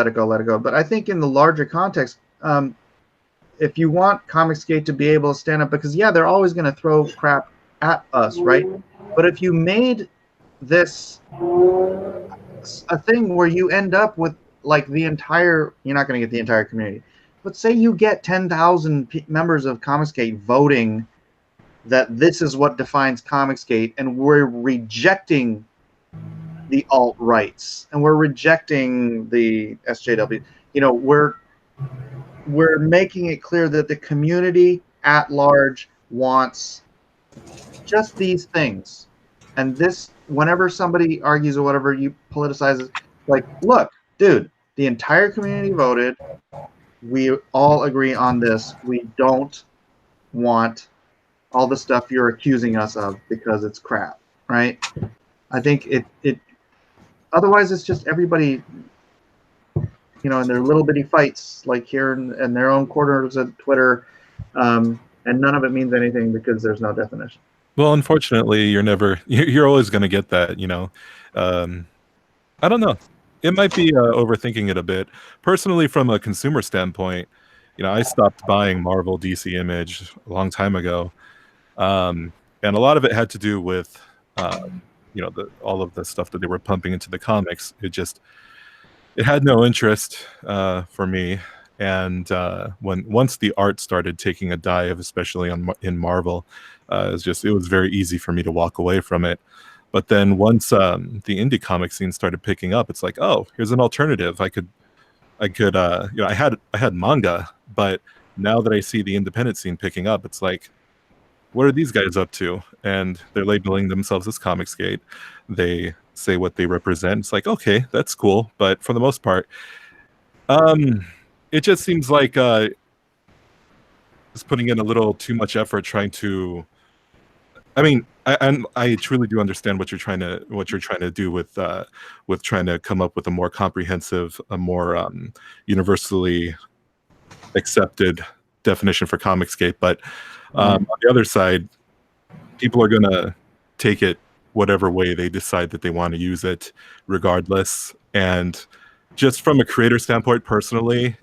but I think in the larger context, if you want Comicsgate to be able to stand up, because they're always going to throw crap at us, right? But if you made this a thing where you end up with like you're not going to get the entire community, but say you get 10,000 members of Comicsgate voting that this is what defines Comicsgate, and we're rejecting the alt-rights and we're rejecting the SJW. We're making it clear that the community at large wants just these things. And this, whenever somebody argues or whatever, you politicize it, like, look, dude, the entire community voted. we all agree on this. We don't want all the stuff you're accusing us of because it's crap, right? I think it otherwise it's just everybody, in their little bitty fights, like here in their own corners of Twitter, and none of it means anything because there's no definition. Well, unfortunately, you're always going to get that, I don't know. It might be overthinking it a bit. Personally, from a consumer standpoint, I stopped buying Marvel DC Image a long time ago. And a lot of it had to do with, all of the stuff that they were pumping into the comics. It had no interest for me. And once the art started taking a dive, especially in Marvel, it was very easy for me to walk away from it. But then once the indie comic scene started picking up, it's like, oh, here's an alternative. I had manga, but now that I see the independent scene picking up, it's like, what are these guys up to? And they're labeling themselves as Comicsgate. They say what they represent. It's like, okay, that's cool. But for the most part, it just seems like just putting in a little too much effort trying to. I mean, I truly do understand what you're trying to do with trying to come up with a more comprehensive, a more universally accepted definition for Comicsgate. But on the other side, people are going to take it whatever way they decide that they want to use it, regardless. And just from a creator standpoint, personally,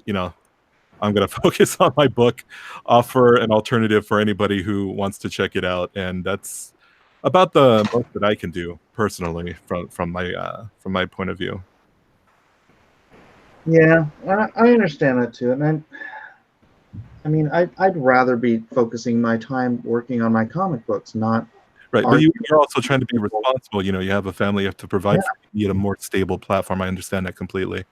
I'm going to focus on my book, offer an alternative for anybody who wants to check it out, and that's about the most that I can do personally from my point of view. Yeah, I understand that too, and I'd rather be focusing my time working on my comic books, not right. But you're also trying to be responsible. You have a family you have to provide for. You need a more stable platform. I understand that completely.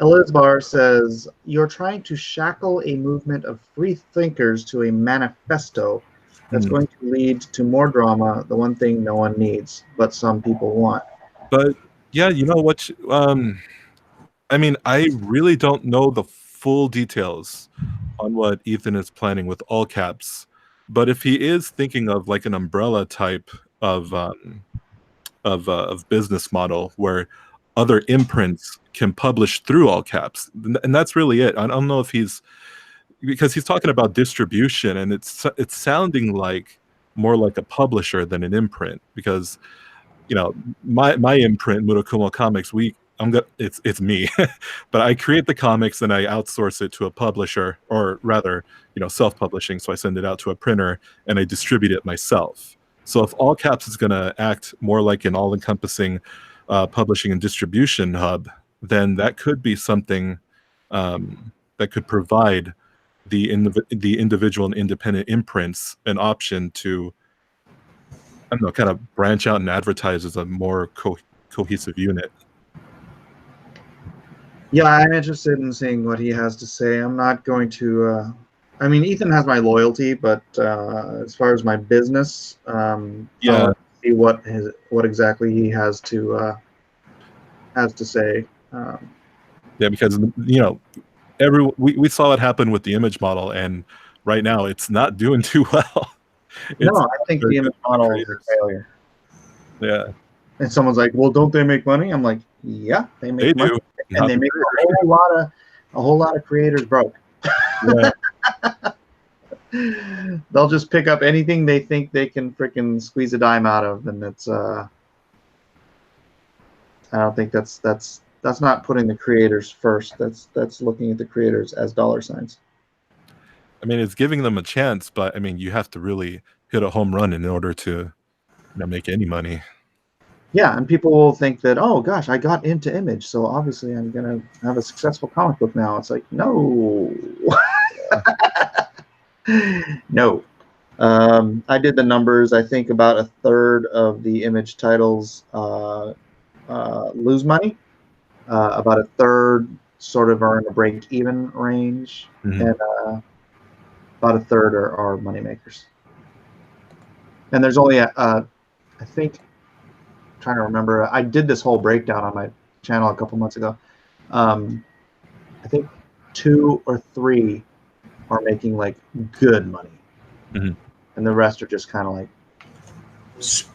Elizbar says, you're trying to shackle a movement of free thinkers to a manifesto that's going to lead to more drama, the one thing no one needs, but some people want. But yeah, you know what? I really don't know the full details on what Ethan is planning with all caps. But if he is thinking of like an umbrella type of business model where other imprints can publish through all caps, and that's really it. I don't know if because he's talking about distribution, and it's sounding like more like a publisher than an imprint, because my imprint, Murakumo Comics, it's me, but I create the comics and I outsource it to a publisher, or rather, self-publishing. So I send it out to a printer and I distribute it myself. So if all caps is going to act more like an all-encompassing publishing and distribution hub, then that could be something that could provide the individual and independent imprints an option to, I don't know, kind of branch out and advertise as a more cohesive unit. Yeah, I'm interested in seeing what he has to say. I'm not going to. Ethan has my loyalty, but as far as my business, I'll see what exactly he has to say. Yeah, because we saw it happen with the image model, and right now it's not doing too well. No, I think the image model is a failure. Yeah. And someone's like, "Well, don't they make money?" I'm like, "Yeah, they make money, do. And they make a whole lot of creators broke." Yeah. They'll just pick up anything they think they can freaking squeeze a dime out of, and it's I don't think that's not putting the creators first. That's looking at the creators as dollar signs. It's giving them a chance, but you have to really hit a home run in order to make any money. Yeah, and people will think that, oh gosh, I got into Image, so obviously I'm gonna have a successful comic book now. It's like, no. No. I did the numbers. I think about a third of the Image titles lose money. About a third sort of are in a break-even range, and about a third are moneymakers. And there's only I think, trying to remember, I did this whole breakdown on my channel a couple months ago. I think 2 or 3 are making like good money, Mhm. and the rest are just kind of like,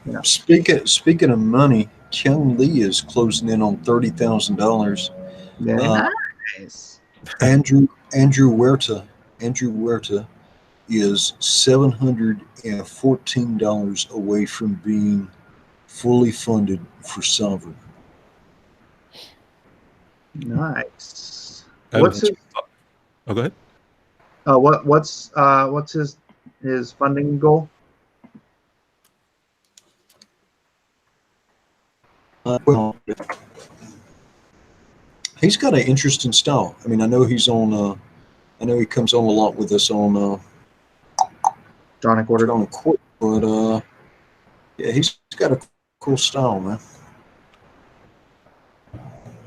Yeah. Speaking of money, Kyung Lee is closing in on $30,000. very Uh, nice. Andrew Huerta is $714 away from being fully funded for Sovereign. Nice. I What's his? Oh, go ahead. What's his funding goal? Well, he's got an interesting style. I mean, I know he's on. I know he comes on a lot with us on Drawn and quartered. Drawn and Quartered, but yeah, he's got a cool style, man.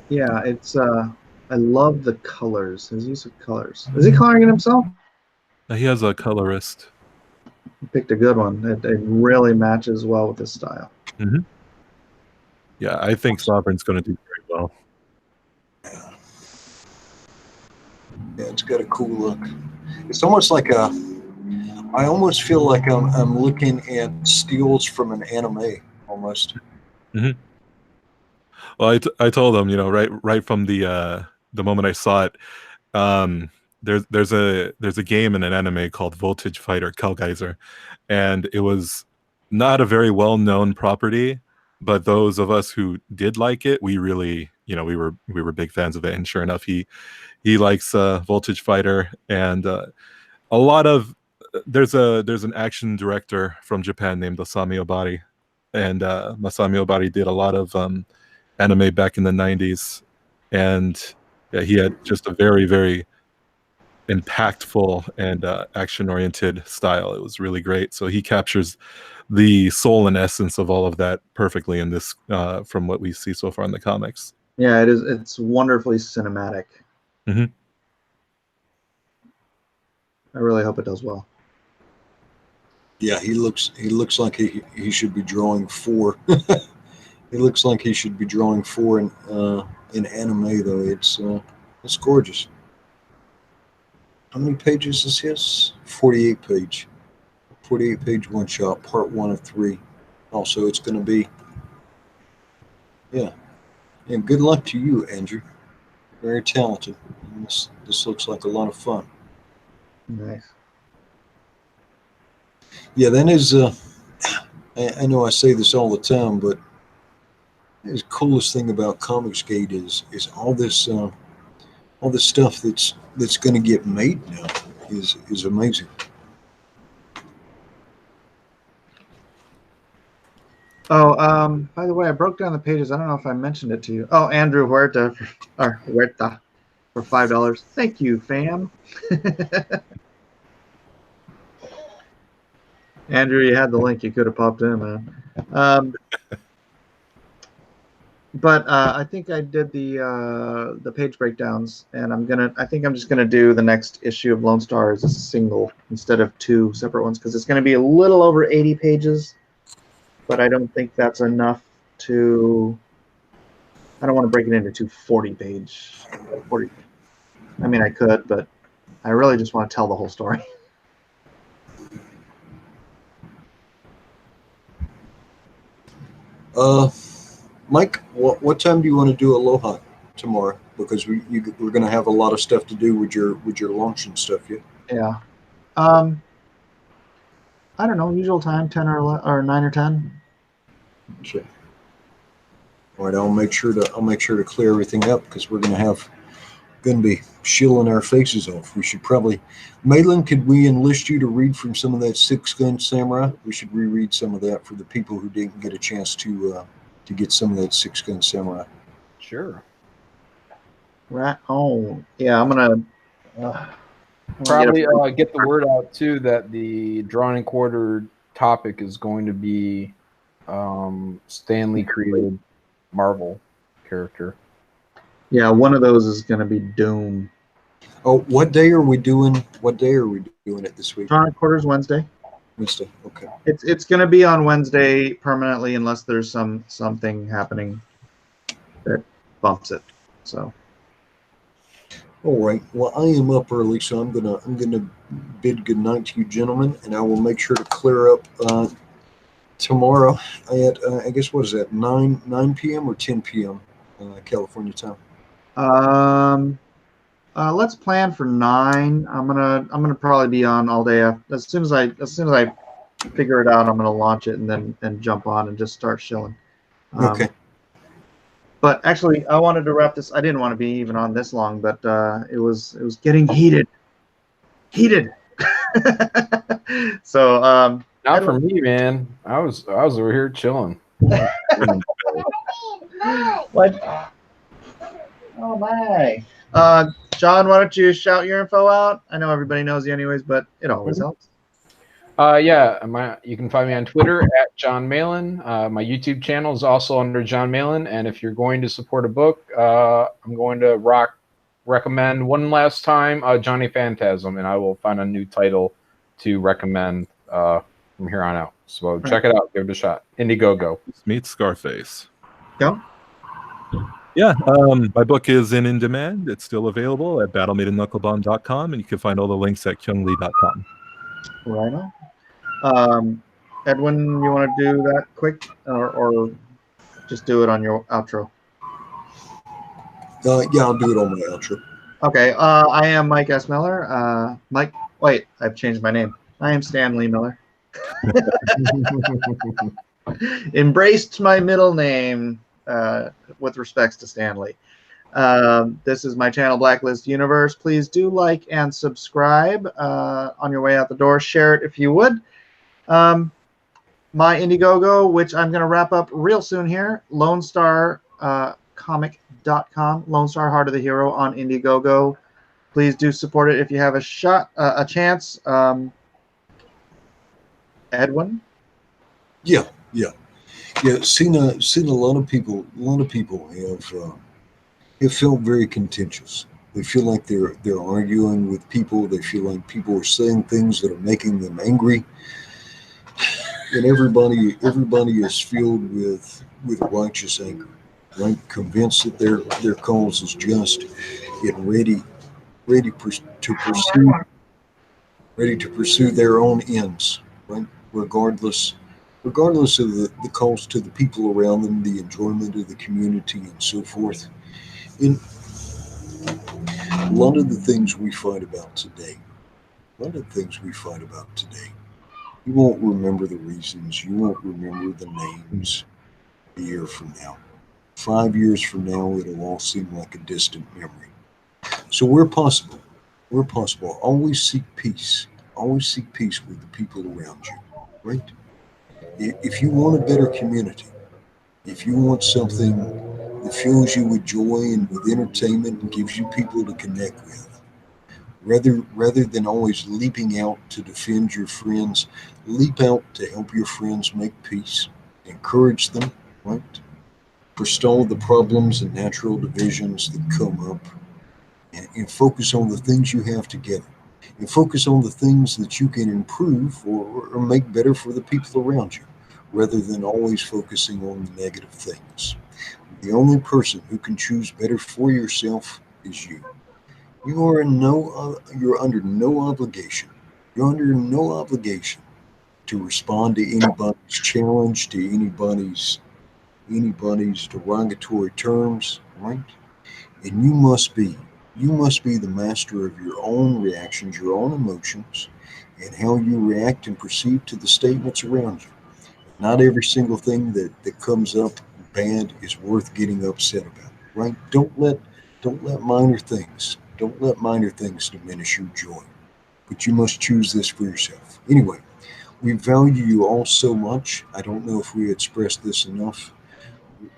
Yeah, it's I love the colors. His use of colors. Is he coloring it himself? He has a colorist. He picked a good one. It really matches well with his style. Mm-hmm. Yeah, I think Sovereign's going to do very well. Yeah, it's got a cool look. It's almost like a. I almost feel like I'm looking at steals from an anime almost. Mm-hmm. Well, I told him, right from the moment I saw it, there's a game in an anime called Voltage Fighter Kelgeiser, and it was not a very well known property, but those of us who did like it, we really, we were big fans of it. And sure enough, he likes Voltage Fighter, and a lot of there's an action director from Japan named Masami Obari, and Masami Obari did a lot of anime back in the 90s, and yeah, he had just a very, very impactful and action-oriented style. It was really great. So he captures the soul and essence of all of that perfectly in this, from what we see so far in the comics. Yeah, it is. It's wonderfully cinematic. Mm-hmm. I really hope it does well. Yeah, he looks like he should be drawing 4. He looks like he should be drawing 4 in anime though. It's gorgeous. How many pages is his? 48 page. 48 page one shot, part 1 of 3. Also, it's going to be. Yeah. And good luck to you, Andrew. Very talented. This looks like a lot of fun. Nice. Yeah, then is. I know I say this all the time, but the coolest thing about Comicsgate is all this stuff that's going to get made now is amazing. Oh, by the way, I broke down the pages. I don't know if I mentioned it to you. Oh, Andrew Huerta for $5. Thank you, fam. Andrew, you had the link. You could have popped in, man. But I think I did the page breakdowns, and I think I'm just gonna do the next issue of Lone Star as a single instead of 2 separate ones, because it's gonna be a little over 80 pages, but I don't think that's enough to. I don't want to break it into 2 40-page. I mean, I could, but I really just want to tell the whole story. Mike, what time do you want to do Aloha tomorrow? Because we're going to have a lot of stuff to do with your launch and stuff. Yeah. Yeah. I don't know. Usual time, 10 or 9 or 10. Okay. All right. I'll make sure to clear everything up, because we're going to be shilling our faces off. We should probably, Malin, could we enlist you to read from some of that Six Gun Samurai? We should reread some of that for the people who didn't get a chance to get some of that Six Gun Samurai. Sure. Right. Oh, yeah. I'm gonna Probably get the word out too that the drawn and quartered topic is going to be Stanley created Marvel character. Yeah, one of those is gonna be Doom. Oh, what day are we doing it this week? Drawn and quarters Wednesday. Wednesday. Okay. It's gonna be on Wednesday permanently unless there's something happening that bumps it. So. All right. Well, I am up early, so I'm gonna bid good night to you, gentlemen, and I will make sure to clear up tomorrow at I guess what is that 9 p.m. or 10 p.m. California time. Let's plan for 9. I'm gonna probably be on all day. As soon as I figure it out, I'm gonna launch it and then jump on and just start shilling. Okay. But actually, I wanted to wrap this. I didn't want to be even on this long, but it was getting heated. So Not for me, man. I was over here chilling. what? Oh my. John, why don't you shout your info out? I know everybody knows you anyways, but it always helps. Yeah, you can find me on Twitter at John Malin. My YouTube channel is also under John Malin. And if you're going to support a book, I'm going to recommend one last time Johnny Phantasm, and I will find a new title to recommend from here on out. So check it out. Give it a shot. IndieGoGo. Meet Scarface. Go. Yeah, my book is in demand. It's still available at battlemaidenknucklebomb.com, and you can find all the links at kyunglee.com. Right on. Edwin, you want to do that quick, or just do it on your outro? Yeah, I'll do it on my outro. Okay. I am Mike S. Miller. Mike. Wait, I've changed my name. I am Stanley Miller. Embraced my middle name with respects to Stanley. This is my channel, Blacklist Universe. Please do like and subscribe on your way out the door. Share it if you would. My IndieGoGo, which I'm going to wrap up real soon here, LoneStarComic.com, Lone Star Heart of the Hero on IndieGoGo. Please do support it if you have a chance. Edwin? Yeah. Seen a lot of people. A lot of people have felt very contentious. They feel like they're arguing with people. They feel like people are saying things that are making them angry. And everybody is filled with righteous anger, right? Convinced that their cause is just and ready to pursue their own ends, right? Regardless of the cost to the people around them, the enjoyment of the community, and so forth. And a lot of the things we fight about today, you won't remember the reasons, you won't remember the names a year from now. 5 years from now, it'll all seem like a distant memory. So where possible, always seek peace. Always seek peace with the people around you, right? If you want a better community, if you want something that fills you with joy and with entertainment and gives you people to connect with, rather than always leaping out to defend your friends, leap out to help your friends make peace, encourage them, right? Forestall the problems and natural divisions that come up, and focus on the things you have together, and focus on the things that you can improve or make better for the people around you, rather than always focusing on the negative things. The only person who can choose better for yourself is you. You're under no obligation. You're under no obligation to respond to anybody's challenge, to anybody's derogatory terms, right? And you must be the master of your own reactions, your own emotions, and how you react and perceive to the statements around you. Not every single thing that comes up bad is worth getting upset about, right? Don't let minor things diminish your joy. But you must choose this for yourself. Anyway, we value you all so much. I don't know if we expressed this enough.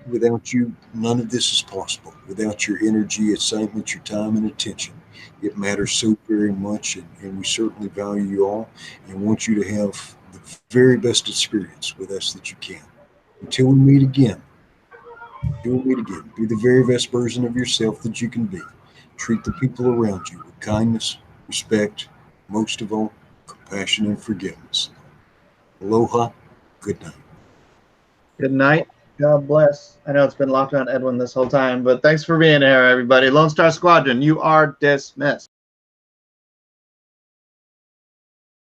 Without you, none of this is possible. Without your energy, excitement, your time, and attention, it matters so very much, and we certainly value you all and want you to have the very best experience with us that you can. Until we meet again, be the very best version of yourself that you can be. Treat the people around you with kindness, respect, most of all, compassion and forgiveness. Aloha. Good night. Good night. God bless. I know it's been locked on Edwin this whole time, but thanks for being here, everybody. Lone Star Squadron, you are dismissed.